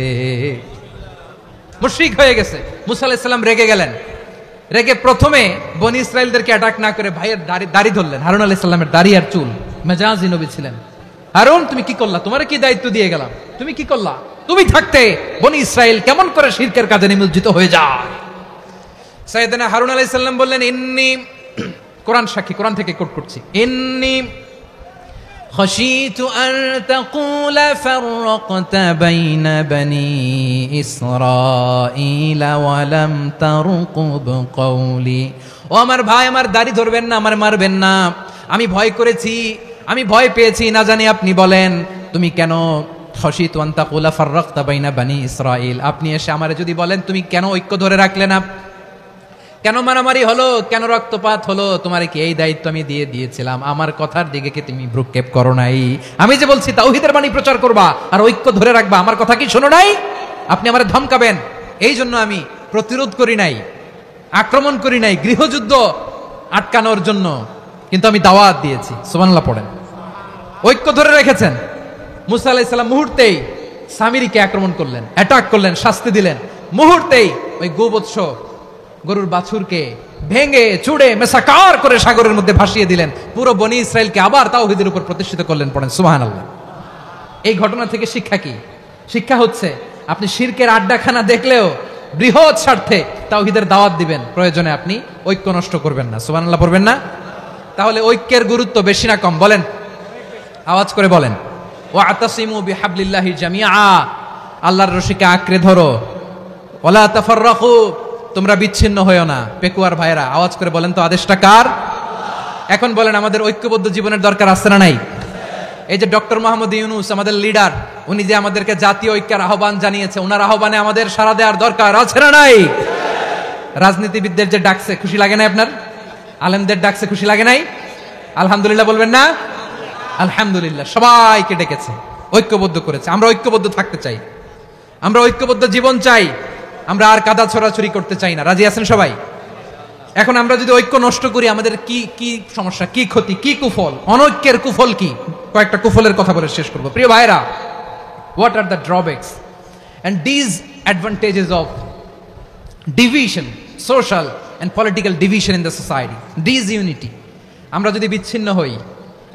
মুশরিক হয়ে গেছে। মুসা আলাইহিস সালাম রেগে গেলেন। রেগে প্রথমে বনি ইসরাইলদেরকে অ্যাটাক না করে ভাইয়ের দাড়ি ধরলেন। হারুন আলাইহিস সালামের দাড়ি আর চুল। মেজাজি নবী ছিলেন। হারুন, তুমি কি করলা? তোমার কি দায়িত্ব দিয়ে গেলাম, তুমি কি করলা? তুমি থাকতে বনি ইসরাইল কেমন করে শিরকের কাজে নিমজ্জিত হয়ে যায়? সাইয়েদনা হারুন আলাইহিস সালাম বললেন, ইন্নী, কোরআন সাক্ষী, কোরআন থেকে কোট করছি, ইন্নী خشيت أن تقول فرقت بين بني إسرائيل ولم ترقب قولي ও আমার ভাই, আমার দাড়ি ধরবেন না, আমার মারবেন না, আমি ভয় করেছি, আমি ভয় পেয়েছি, না জানি আপনি বলেন তুমি কেন খশিতু আন তাকুলা ফাররাকতা বাইনা বানি ইসরাইল, আপনি এসে আমারে যদি বলেন তুমি কেন ঐক্য ধরে রাখলে না, কেন মারামারি হলো, কেন রক্তপাত হলো, তোমার কি এই দায়িত্ব আমি দিয়ে দিয়েছিলাম, আমার কথার দিকে কি তুমি ভ্রুক্ষেপ করো নাই? আমি যে বলছি তাওহীদের বাণী প্রচার করবা আর ঐক্য ধরে রাখবা, আমার কথা কি শোনো নাই? আপনি আমারে ধমকাবেন, এই জন্য আমি প্রতিরোধ করি নাই, আক্রমণ করি নাই, গৃহযুদ্ধ আটকানোর জন্য কিন্তু আমি দাওয়াত দিয়েছি। সুবহানাল্লাহ পড়েন। ঐক্য ধরে রেখেছেন। মুসা আলাইহিস সালাম মুহূর্তেই সামিরীকে আক্রমণ করলেন, অ্যাটাক করলেন, শাস্তি দিলেন, মুহূর্তেই ওই গোবৎস গরুর বাছুরকে ভেঙে চুড়ে মেসাকার করে সাগরের মধ্যে ভাসিয়ে দিলেন, পুরো বনি ইসরায়েলকে আবার তাওহীদের উপর প্রতিষ্ঠিত করলেন। পড়েন সুবহানাল্লাহ। এই ঘটনা থেকে শিক্ষা কি? শিক্ষা হচ্ছে আপনি শিরকের আড্ডাখানা দেখলেও বৃহৎ স্বার্থে তাওহীদের দাওয়াত দিবেন, প্রয়োজনে আপনি ঐক্য নষ্ট করবেন না। সুবহানাল্লাহ পড়বেন না? তাহলে ঐক্যের গুরুত্ব বেশি না কম? বলেন, আওয়াজ করে বলেন। ওয়াতাসিমু বিহাবলিল্লাহি জামিআ, আল্লাহর রশিকে আঁকড়ে ধরো, ওয়ালা তাফাররাকু, তোমরা বিচ্ছিন্ন হয়ো না। পেকুয়ার ভাইরা আওয়াজ করে বলেন তো আদেশটা কার? এখন বলেন আমাদের ঐক্যবদ্ধ জীবনের দরকার আছে না নাই? এই যে ডক্টর মোহাম্মদ ইউনূস আমাদের লিডার, উনি যে আমাদেরকে জাতীয় ঐক্যের আহ্বান জানিয়েছে, ওনার আহ্বানে আমাদের সাড়া দেওয়ার দরকার আছে না নাই? রাজনীতিবিদদের যে ডাকছে খুশি লাগে নাই আপনার? আলেমদের ডাকছে খুশি লাগে নাই? আলহামদুলিল্লাহ বলবেন না? আলহামদুলিল্লাহ, সবাইকে ডেকেছে, ঐক্যবদ্ধ করেছে। আমরা ঐক্যবদ্ধ থাকতে চাই, আমরা ঐক্যবদ্ধ জীবন চাই, আমরা আর কাদা ছড়াছড়ি করতে চাই না। রাজি আছেন সবাই? এখন আমরা যদি ঐক্য নষ্ট করি আমাদের কি কি সমস্যা, কি ক্ষতি, কি কুফল? অনৈক্যের কুফল কি? কয়েকটা কুফলের কথা বলে শেষ করব। প্রিয় ভাইরা, what are the drawbacks and disadvantages of division, social and political division in the society, disunity? আমরা যদি বিচ্ছিন্ন হই,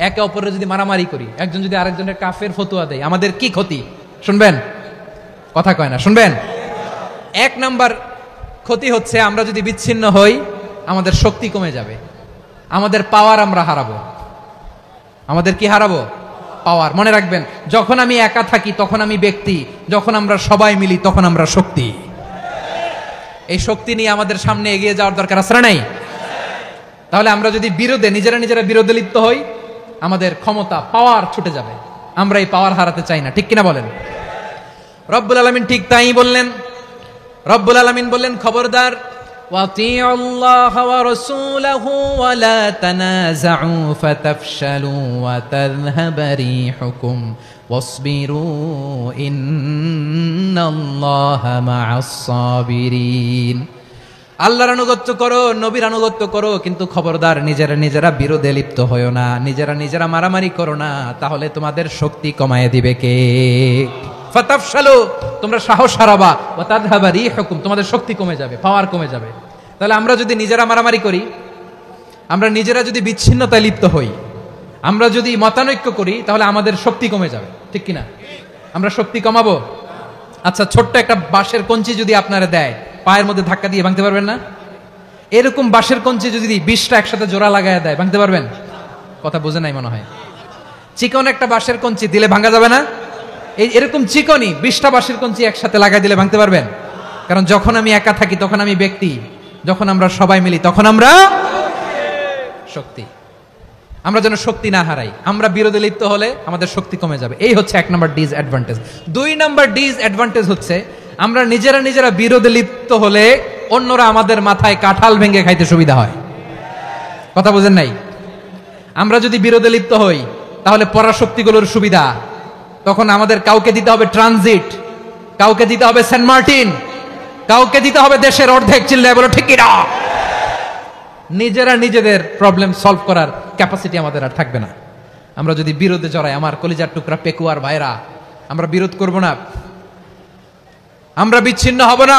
একে অপরের যদি মারামারি করি, একজন যদি আরেকজনের কাফের ফতোয়া দেয়, আমাদের কি ক্ষতি? শুনবেন? কথা কয় না, শুনবেন? এক নাম্বার ক্ষতি হচ্ছে আমরা যদি বিচ্ছিন্ন হই আমাদের শক্তি কমে যাবে, আমাদের পাওয়ার আমরা হারাবো। আমাদের কি হারাবো? পাওয়ার। মনে রাখবেন, যখন আমি একা থাকি তখন আমি ব্যক্তি, যখন আমরা সবাই মিলি তখন আমরা শক্তি। এই শক্তি নিয়ে আমাদের সামনে এগিয়ে যাওয়ার দরকার আছে না নাই? তাহলে আমরা যদি বিরোধে নিজেরা বিরোধে লিপ্ত হই আমাদের ক্ষমতা, পাওয়ার ছুটে যাবে। আমরা এই পাওয়ার হারাতে চাই না, ঠিক কিনা বলেন? রব্বুল আলামিন ঠিক তাই বললেন। রব্বুল আলামিন বললেন, খবরদার, ওয়াতিউল্লাহ ওয়া রাসূলাহু ওয়া লা তানাযাউ ফাতাফশালু ওয়া তাযহাবা রিহুকুম ওয়াসবিরু ইন্নাল্লাহা মা'আস সাবিরিন। আল্লাহর আনুগত্য করো, নবীর আনুগত্য করো, কিন্তু খবরদার নিজেরা বিরোধে লিপ্ত হয়ো না, নিজেরা মারামারি করো না, তাহলে তোমাদের শক্তি কমায় দিবে কে? ফাতাফশালু, তোমরা সাহস হারাবা, ওয়া তাযহাবা রিহুকুম, তোমাদের শক্তি কমে যাবে, পাওয়ার কমে যাবে। তাহলে আমরা যদি নিজেরা মারামারি করি, আমরা নিজেরা যদি বিচ্ছিন্নতায় লিপ্ত হই, আমরা যদি মতানৈক্য করি, তাহলে আমাদের শক্তি কমে যাবে, ঠিক কিনা? আমরা শক্তি কমাবো। আচ্ছা, ছোট্ট একটা বাঁশের কঞ্চি যদি আপনারা দেয়, পায়ের মধ্যে ধাক্কা দিয়ে ভাঙতে পারবেন না? এরকম বাঁশের কঞ্চি যদি 20টা একসাথে জোড়া লাগায় দেয়, ভাঙতে পারবেন? কথা বোঝে নাই মনে হয়। চিকন একটা বাঁশের কঞ্চি দিলে ভাঙা যাবে না? এরকম চিকনই 20টা বাঁশের কঞ্চি একসাথে লাগাই দিলে ভাঙতে পারবেন? কারণ যখন আমি একা থাকি তখন আমি ব্যক্তি, যখন আমরা সবাই মিলি তখন আমরা শক্তি। আমরা যেন শক্তি না হারাই। আমরা বিরোধে লিপ্ত হলে আমাদের শক্তি কমে যাবে। এই হচ্ছে 1 নাম্বার ডিসঅ্যাডভান্টেজ। 2 নাম্বার ডিসঅ্যাডভান্টেজ হচ্ছে আমরা নিজেরা বিরোধে লিপ্ত হলে অন্যরা আমাদের মাথায় কাঁঠাল ভেঙে খাইতে সুবিধা হয়। কথা বোঝেন নাই? আমরা যদি বিরোধে লিপ্ত হই তাহলে পরাশক্তিগুলোর সুবিধা, তখন আমাদের কাউকে দিতে হবে ট্রানজিট, কাউকে দিতে হবে সেন্ট মার্টিন, কাউকে দিতে হবে দেশের অর্ধেক। চিল্লায় বলো ঠিক কিনা? নিজেরা নিজেদের প্রবলেম সলভ করার ক্যাপাসিটি আমাদের আর থাকবে না। আমরা যদি বিরোধে জড়াই, আমার কলিজার টুকরা পেকুয়ার ভাইরা, আমরা বিরোধ করব না, আমরা বিচ্ছিন্ন হব না।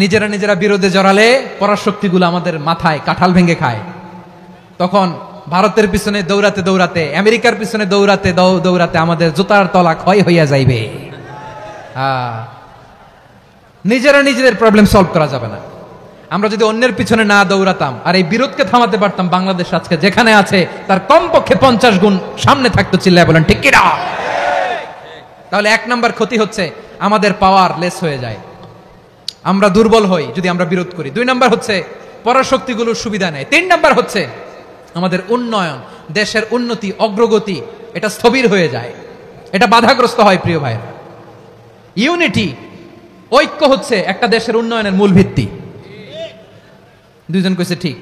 নিজেরা বিরোধে জড়ালে পরাশক্তিগুলো আমাদের মাথায় কাঁঠাল ভেঙে খায়। তখন ভারতের পিছনে দৌড়াতে দৌড়াতে, আমেরিকার পিছনে দৌড়াতে দৌড়াতে আমাদের জুতার তলা ক্ষয় হইয়া যাইবে। নিজেরা নিজেদের প্রবলেম সলভ করা যাবে না। আমরা যদি অন্যের পিছনে না দৌড়াতাম আর এই বিরোধকে থামাতে পারতাম, বাংলাদেশ আজকে যেখানে আছে তার কমপক্ষে 50 গুণ সামনে থাকতো। চিল্লায় বলেন ঠিক কিনা? তাহলে 1 নাম্বার ক্ষতি হচ্ছে আমাদের পাওয়ার লেস হয়ে যায়, আমরা দুর্বল হই যদি আমরা বিরোধ করি। 2 নাম্বার হচ্ছে পরাশক্তিগুলোর সুবিধা নেয়। 3 নাম্বার হচ্ছে আমাদের উন্নয়ন, দেশের উন্নতি, অগ্রগতি এটা স্থবির হয়ে যায়, এটা বাধাগ্রস্ত হয়। প্রিয় ভাই, ইউনিটি, ঐক্য হচ্ছে একটা দেশের উন্নয়নের মূল ভিত্তি। 2 জন কইছে ঠিক,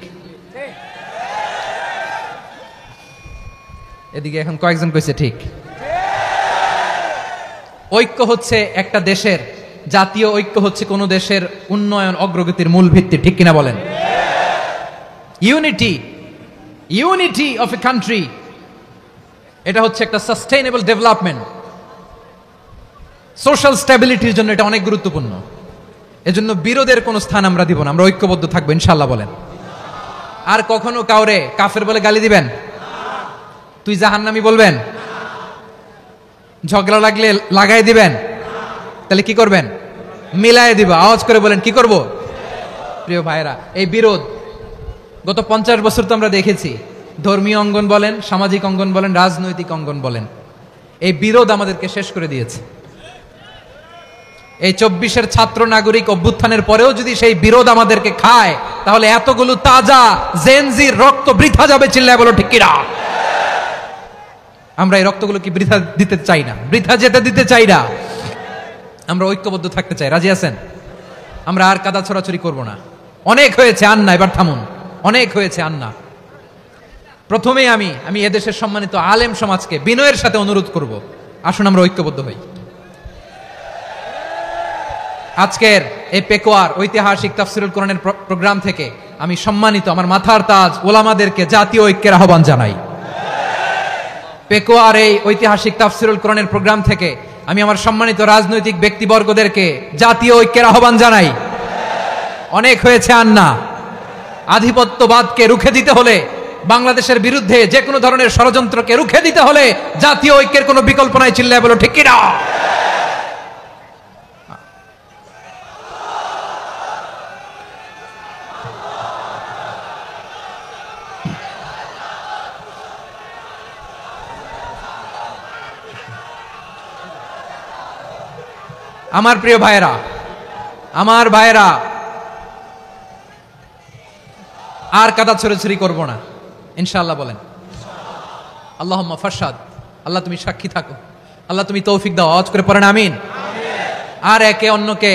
এদিকে এখন কয়েকজন কইছে ঠিক। ঐক্য হচ্ছে একটা দেশের, জাতীয় ঐক্য হচ্ছে কোন দেশের উন্নয়ন অগ্রগতির মূল ভিত্তি, ঠিক কিনা বলেন? ইউনিটি অফ এ কান্ট্রি, এটা হচ্ছে একটা সাস্টেইনেবল ডেভেলপমেন্ট, সোশ্যাল স্ট্যাবিলিটির জন্য এটা অনেক গুরুত্বপূর্ণ। এজন্য বিরোধের কোনো স্থান আমরা দিব না, আমরা ঐক্যবদ্ধ থাকবো ইনশাআল্লাহ বলেন। আর কখনো কাউরে কাফের বলে গালি দিবেন? তুই জাহান্নামী বলবেন? ঝগড়া লাগলে লাগাই দিবেন? তাহলে কি করবেন? মিলায়ে দিব। আওয়াজ করে বলেন কি করব? প্রিয় ভাইরা, এই বিরোধ গত 50 বছর তো আমরা দেখেছি, ধর্মীয় অঙ্গন বলেন, সামাজিক অঙ্গন বলেন, রাজনৈতিক অঙ্গন বলেন, এই বিরোধ আমাদেরকে শেষ করে দিয়েছে। এই 24-এর ছাত্র নাগরিক অভ্যুত্থানের পরেও যদি সেই বিরোধ আমাদেরকে খায়, তাহলে এতগুলো তাজা জেনজির রক্ত বৃথা যাবে। চিল্লায় বলো ঠিক কিনা? আমরা এই রক্তগুলো কি বৃথা দিতে চাই না, বৃথা যেতে দিতে চাই না। আমরা ঐক্যবদ্ধ থাকতে চাই। রাজি আছেন? আমরা আর কাদা ছড়াছড়ি করব না। অনেক হয়েছে আন্না, এবার থামুন। অনেক হয়েছে আন্না। প্রথমেই আমি এদেশের সম্মানিত আলেম সমাজকে বিনয়ের সাথে অনুরোধ করব, আসুন আমরা ঐক্যবদ্ধ হই। আজকের এই পেকুয়ার ঐতিহাসিক তাফসিরুল কোরআনের প্রোগ্রাম থেকে আমি সম্মানিত আমার মাথার তাজ ওলামাদেরকে জাতীয় ঐক্যের আহ্বান জানাই। পেকুয়ার এই ঐতিহাসিক তাফসিরুল কোরআনের প্রোগ্রাম থেকে আমি আমার সম্মানিত রাজনৈতিক ব্যক্তিবর্গদেরকে জাতীয় ঐক্যের আহ্বান জানাই। অনেক হয়েছে আন্না। আধিপত্যবাদকে রুখে দিতে হলে, বাংলাদেশের বিরুদ্ধে যে কোনো ধরনের ষড়যন্ত্রকে রুখে দিতে হলে জাতীয় ঐক্যের কোনো বিকল্প নাই। চিল্লায় বলো ঠিক কিনা? আমার প্রিয় ভাইয়েরা, আর কাদা ছড়াছড়ি করব না ইনশাআল্লাহ বলেন। আল্লাহুম্মা ফারশাদ, আল্লাহ তুমি সাক্ষী থাকো, আল্লাহ তুমি তৌফিক দাও। আওয়াজ করে পড়েন আমিন। আর একে অন্যকে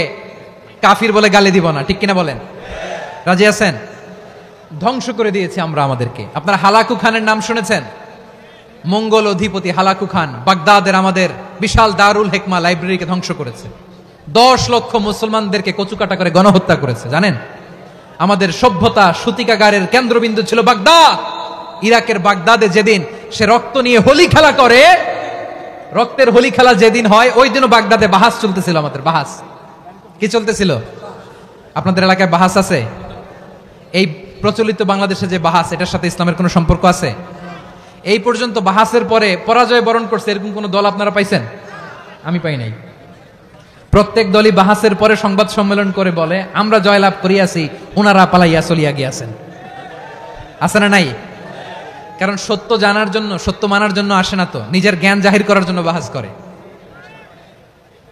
কাফির বলে গালি দিব না, ঠিক কিনা বলেন? রাজি আছেন? ধ্বংস করে দিয়েছি আমরা আমাদেরকে। আপনারা হালাকু খানের নাম শুনেছেন? মঙ্গল অধিপতি হালাকু খান বাগদাদের আমাদের বিশাল দারুল হেকমা লাইব্রেরিকে ধ্বংস করেছে। 10 লক্ষ মুসলমানদেরকে কচুকাটা করে গণহত্যা করেছে। জানেন, আমাদের সভ্যতা সূতিকাগারের কেন্দ্রবিন্দু ছিল বাগদাদ। ইরাকের বাগদাদে যেদিন সে রক্ত নিয়ে হোলি খেলা করে, রক্তের হোলি খেলা যেদিন হয়, ওই দিনও বাগদাদে বাহাস চলতেছিল। আমাদের বাহাস কি চলতেছিল? আপনাদের এলাকায় বাহাস আছে? এই প্রচলিত বাংলাদেশে যে বাহাস, এটার সাথে ইসলামের কোনো সম্পর্ক আছে? এই পর্যন্ত বাহাসের পরে পরাজয় বরণ করছে এরকম কোন দল আপনারা পাইছেন? আমি পাই নাই। প্রত্যেক দলই বাহাসের পরে সংবাদ সম্মেলন করে বলে আমরা জয়লাভ করিয়াছি, ওনারা পালাইয়া চলিয়া গিয়াছেন। আছে না নাই? কারণ সত্য জানার জন্য, সত্য মানার জন্য আসে না তো, নিজের জ্ঞান জাহির করার জন্য বাহাস করে।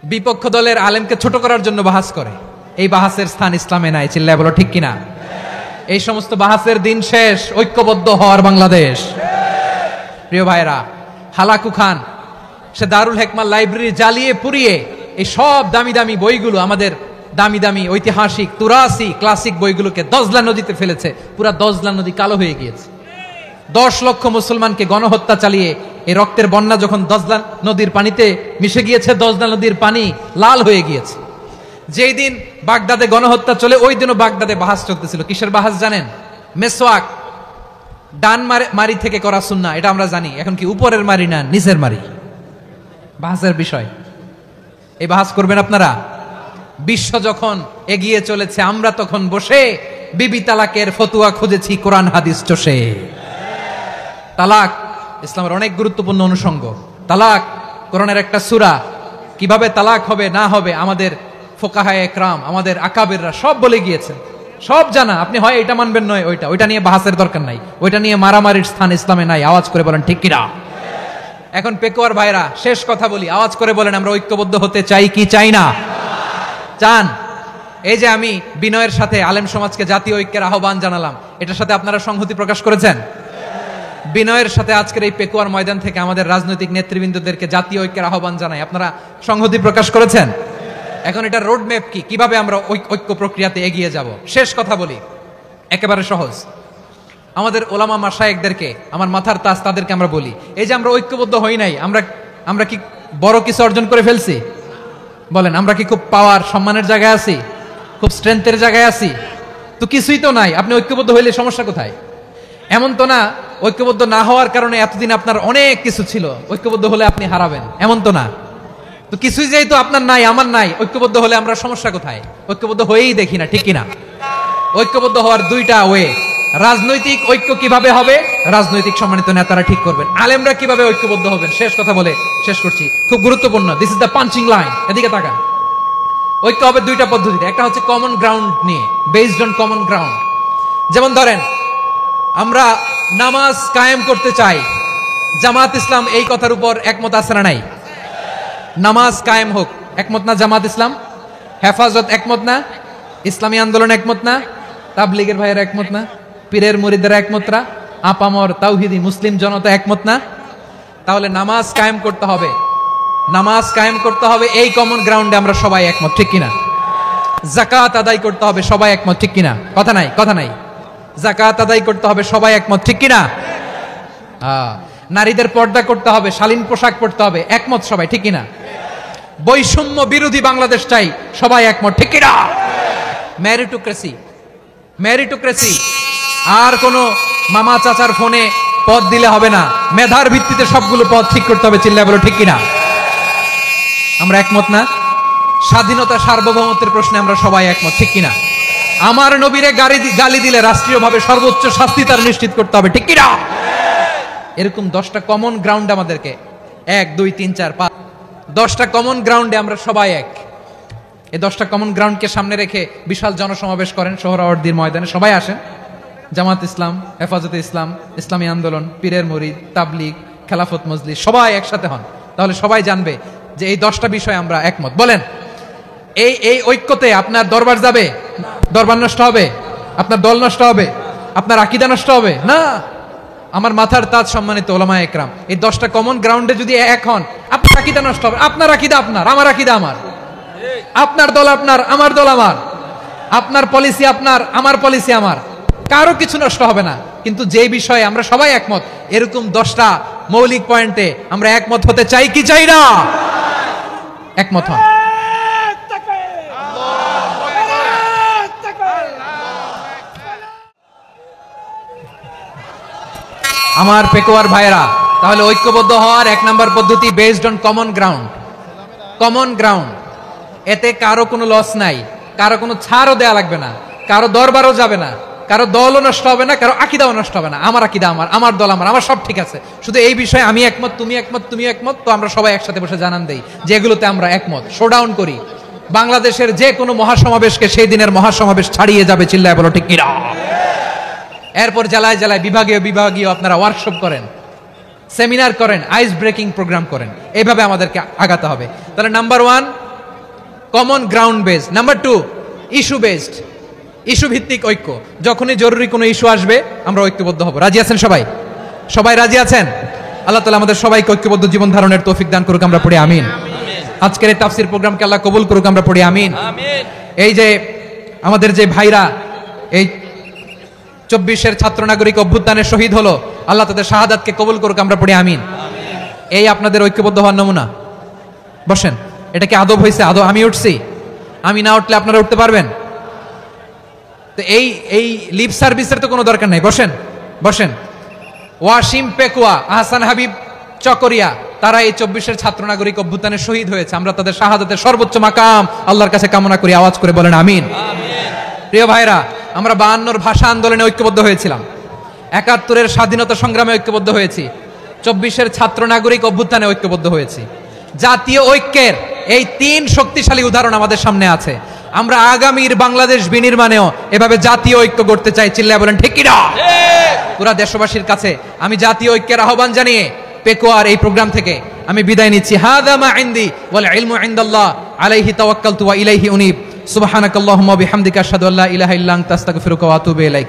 বিপক্ষ দলের আলেমকে ছোট করার জন্য বাহাস করে। এই বাহাসের স্থান ইসলামে নাই। চিল্লায় বলো ঠিক কিনা? এই সমস্ত বাহাসের দিন শেষ। ঐক্যবদ্ধ হওয়ার বাংলাদেশ। প্রিয় ভাইরা, হালাকু খান সে দারুল হেকমা লাইব্রেরি জ্বালিয়ে পুড়িয়ে এই সব দামি দামি বইগুলো, আমাদের দামি দামি ঐতিহাসিক তুরাসি ক্লাসিক বইগুলোকে দজলা নদীতে ফেলেছে। পুরা দজলা নদী কালো হয়ে গিয়েছে। 10 লক্ষ মুসলমানকে গণহত্যা চালিয়ে এই রক্তের বন্যা যখন দজলা নদীর পানিতে মিশে গিয়েছে, দজলা নদীর পানি লাল হয়ে গিয়েছে। যেই দিন বাগদাদে গণহত্যা চলে, ওই দিনও বাগদাদে বাহাস চলতেছিল। কিসের বাহাস জানেন? মেসওয়াক, ডান মারি থেকে করা সুন্নাহ, এটা আমরা জানি। এখন কি উপরের মারি না নিচের মারি? বাহাসের বিষয়। এই বাহাস করবেন আপনারা? বিশ্ব যখন এগিয়ে চলেছে, আমরা তখন বসে বিবি তালাকের ফতুয়া খুঁজেছি কোরআন হাদিস চষে। তালাক ইসলামের অনেক গুরুত্বপূর্ণ অনুষঙ্গ। তালাক কোরআনের একটা সূরা। কিভাবে তালাক হবে না হবে আমাদের ফোকাহায়ে একরাম, আমাদের আকাবেররা সব বলে গিয়েছেন। সব জানা, আপনি হয় এটা মানবেন নয় ওইটা নিয়ে বাহাসের দরকার নাই, ওইটা নিয়ে মারামারির স্থান ইসলামে নাই। আওয়াজ করে বলেন ঠিক কিনা? এখন পেকুয়ার ভাইরা শেষ কথা বলি, আওয়াজ করে বলেন আমরা ঐক্যবদ্ধ হতে চাই কি চাই না? চান? এই যে আমি বিনয়ের সাথে আলেম সমাজকে জাতীয় ঐক্যের আহ্বান জানালাম, এটার সাথে আপনারা সংহতি প্রকাশ করেছেন? বিনয়ের সাথে আজকের এই পেকুয়ার ময়দান থেকে আমাদের রাজনৈতিক নেতৃবৃন্দদেরকে জাতীয় ঐক্যের আহ্বান জানাই, আপনারা সংহতি প্রকাশ করেছেন? এখন এটা রোড ম্যাপ কি, কিভাবে আমরা ঐক্য প্রক্রিয়াতে এগিয়ে যাব? শেষ কথা বলি, একেবারে সহজ। আমাদের ওলামা মাশায়েখদেরকে, আমার মাথার তাজ তাদেরকে আমরা বলি, এই যে আমরা ঐক্যবদ্ধ হই নাই, আমরা কি বড় কিছু অর্জন করে ফেলছি? বলেন, আমরা কি খুব পাওয়ার সম্মানের জায়গায় আছি? খুব স্ট্রেংথের জায়গায় আছি? তো কিছুই তো নাই। আপনি ঐক্যবদ্ধ হইলে সমস্যা কোথায়? এমন তো না ঐক্যবদ্ধ না হওয়ার কারণে এতদিন আপনার অনেক কিছু ছিল, ঐক্যবদ্ধ হলে আপনি হারাবেন, এমন তো না। তো কিছুই যেহেতু আপনার নাই, আমার নাই, ঐক্যবদ্ধ হলে আমরা সমস্যা কোথায়? ঐক্যবদ্ধ হয়েই দেখি না, ঠিক কিনা? ঐক্যবদ্ধ হওয়ার দুইটা ওয়ে। রাজনৈতিক ঐক্য কিভাবে হবে? রাজনৈতিক সম্মানিত নেতারা ঠিক করবেন। আলেমরা কিভাবে ঐক্যবদ্ধ হবেন? শেষ কথা বলে শেষ করছি, খুব গুরুত্বপূর্ণ, this is the punching line. এদিকে তাকান। ঐক্য হবে দুইটা পদ্ধতিতে, একটা হচ্ছে কমন গ্রাউন্ড নিয়ে, বেসড অন কমন গ্রাউন্ড। যেমন ধরেন, আমরা নামাজ কায়েম করতে চাই, জামাত ইসলাম এই কথার উপর একমত আছে না নাই? নামাজ কায়েম হোক, একমত না জামাত ইসলাম? হেফাজত একমত না? ইসলামী আন্দোলন একমত না? তাবলীগের ভাইয়েরা একমত না? পীরের মুরিদরা একমত না? আপামর তাওহীদি মুসলিম জনতা একমত না? তাহলে নামাজ কায়েম করতে হবে, নামাজ কায়েম করতে হবে, এই কমন গ্রাউন্ডে আমরা সবাই একমত, ঠিক কিনা? যাকাত আদায় করতে হবে, সবাই একমত, ঠিক কিনা? কথা নাই, কথা নাই। যাকাত আদায় করতে হবে, সবাই একমত, ঠিক কিনা? নারীদের পর্দা করতে হবে, শালীন পোশাক পরতে হবে, একমত সবাই, ঠিক কিনা? বৈষম্য বিরোধী বাংলাদেশ চাই, সবাই একমত, ঠিক কিনা? মেরিটোক্রেসি, মেরিটোক্রেসি, আর কোন মামা চাচার ফোনে পদ দিলে হবে না, মেধার ভিত্তিতে সবগুলো পদ ঠিক করতে হবে, চিল্লায় বলো ঠিক কিনা? আমরা একমত না? স্বাধীনতা সার্বভৌমত্বের প্রশ্নে আমরা সবাই একমত, ঠিক কিনা? আমার নবীরে গালি দিলে রাষ্ট্রীয়ভাবে সর্বোচ্চ শাস্তি তার নিশ্চিত করতে হবে, ঠিক কিনা? এরকম 10টা কমন গ্রাউন্ড আমাদেরকে, 1 2 3 4 5, 10টা কমন গ্রাউন্ডে আমরা সবাই এক। এই 10টা কমন গ্রাউন্ডকে সামনে রেখে বিশাল জনসমাবেশ করেন সোহরাওয়ার্দীর ময়দানে, সবাই আসেন। জামাত ইসলাম, হেফাজতে ইসলাম, ইসলামী আন্দোলন, পীরের মুরিদ, তাবলীগ, খেলাফত মজলিস, সবাই একসাথে হন, তাহলে সবাই জানবে যে এই 10টা বিষয়ে আমরা একমত। বলেন, এই ঐক্যতে আপনার দরবার যাবে? দরবার নষ্ট হবে? আপনার দল নষ্ট হবে? আপনার আকীদা নষ্ট হবে না? আমার মাথার তাজ সম্মানিত ওলামায়ে একরাম, এই 10টা কমন গ্রাউন্ডে যদি এক হন, আপনার আকীদা নষ্ট হবে? আপনার আকীদা আপনার, আমার আকীদা আমার, আপনার দল আপনার, আমার দল আমার, আপনার পলিসি আপনার, আমার পলিসি আমার, কারো কিছু নষ্ট হবে না। কিন্তু যে বিষয়ে আমরা সবাই একমত, এরকম 10টা মৌলিক পয়েন্টে আমরা একমত হতে চাই কি চাই না? একমত হন। আমার পেকুয়ার ভাইরা, তাহলে ঐক্যবদ্ধ হওয়ার 1 নম্বর পদ্ধতি based on common ground. Common ground, এতে কারো কোনো লস নাই, কারো কোনো ছাড়ও দেয়া লাগবে না, কারো দরবারও যাবে না, কারো দলও নষ্ট হবে না, কারো আকীদাও নষ্ট হবে না। আমার আকীদা আমার, আমার দল আমার, আমার সব ঠিক আছে, শুধু এই বিষয়ে আমি একমত, তুমি একমত, তুমি একমত, তো আমরা সবাই একসাথে বসে জানান দেই যে এগুলোতে আমরা একমত, শোডাউন করি। বাংলাদেশের যে কোনো মহাসমাবেশকে সেই দিনের মহাসমাবেশ ছাড়িয়ে যাবে, চিল্লায় বলো ঠিক কিনা? এরপর জেলায় জেলায় বিভাগীয় আপনারা ওয়ার্কশপ করেন, সেমিনার করেন, আইস ব্রেকিং প্রোগ্রাম করেন, এইভাবে আমাদেরকে আগাতে হবে। তাহলে number 1 common ground based, number 2 issue based, issue ভিত্তিক ঐক্য। যখনই জরুরি কোনো ইস্যু আসবে আমরা ঐক্যবদ্ধ হব। রাজি আছেন সবাই? সবাই রাজি আছেন? আল্লাহ তাআলা আমাদের সবাইকে ঐক্যবদ্ধ জীবন ধারণের তৌফিক দান করুক, আমরা পড়ি আমিন। আজকের এই তাফসীর প্রোগ্রামকে আল্লাহ কবুল করুক, আমরা পড়ি আমিন। এই যে আমাদের যে ভাইরা এই 24-এর ছাত্র নাগরিক অভ্যুত্থানে শহীদ হলো, আল্লাহ তাদের শাহাদাতকে কবুল করুক, আমরা পড়ি আমিন। এই আপনাদের ঐক্যবদ্ধ হওয়ার নমুনা। বসেন, এটা কি আদব হয়েছে? আদব আমি উঠছি, আমি না উঠলে আপনারা উঠতে পারবেন? তো এই লিপ সার্ভিসের তো কোনো দরকার নাই। বসেন বসেন। ওয়াসিম পেকুয়া, আহসান হাবিব চকরিয়া, তারা এই 24-এর ছাত্র নাগরিক অভ্যুত্থানে শহীদ হয়েছে। আমরা তাদের শাহাদাতের সর্বোচ্চ মাকাম আল্লাহর কাছে কামনা করি, আওয়াজ করে বলেন আমিন। প্রিয় ভাইরা, আমরা 52-র ভাষা আন্দোলনে ঐক্যবদ্ধ হয়েছিলাম, 71-এর স্বাধীনতা সংগ্রামে ঐক্যবদ্ধ হয়েছি, 24-এর ছাত্র নাগরিক অভ্যুত্থানে ঐক্যবদ্ধ হয়েছি। জাতীয় ঐক্যের এই 3 শক্তিশালী উদাহরণ আমাদের সামনে আছে। আমরা আগামীর বাংলাদেশ বিনির্মাণেও এভাবে জাতীয় ঐক্য করতে চাই। চিল্লায় বলেন ঠিক কিনা? পুরা দেশবাসীর কাছে আমি জাতীয় ঐক্যের আহ্বান জানিয়ে পেকুয়ার এই প্রোগ্রাম থেকে আমি বিদায় নিচ্ছি। হাদা মা ইনদি ওয়াল ইলমু ইনদাল্লাহ আলাইহি তাওয়াক্কালতু ওয়া ইলাইহি উনীব। সুবহানাকাল্লাহুম্মা ওয়া বিহামদিকা আশহাদু আল্লা ইলাহা ইল্লা আনতা আস্তাগফিরুকা ওয়া আতুবু ইলাইক।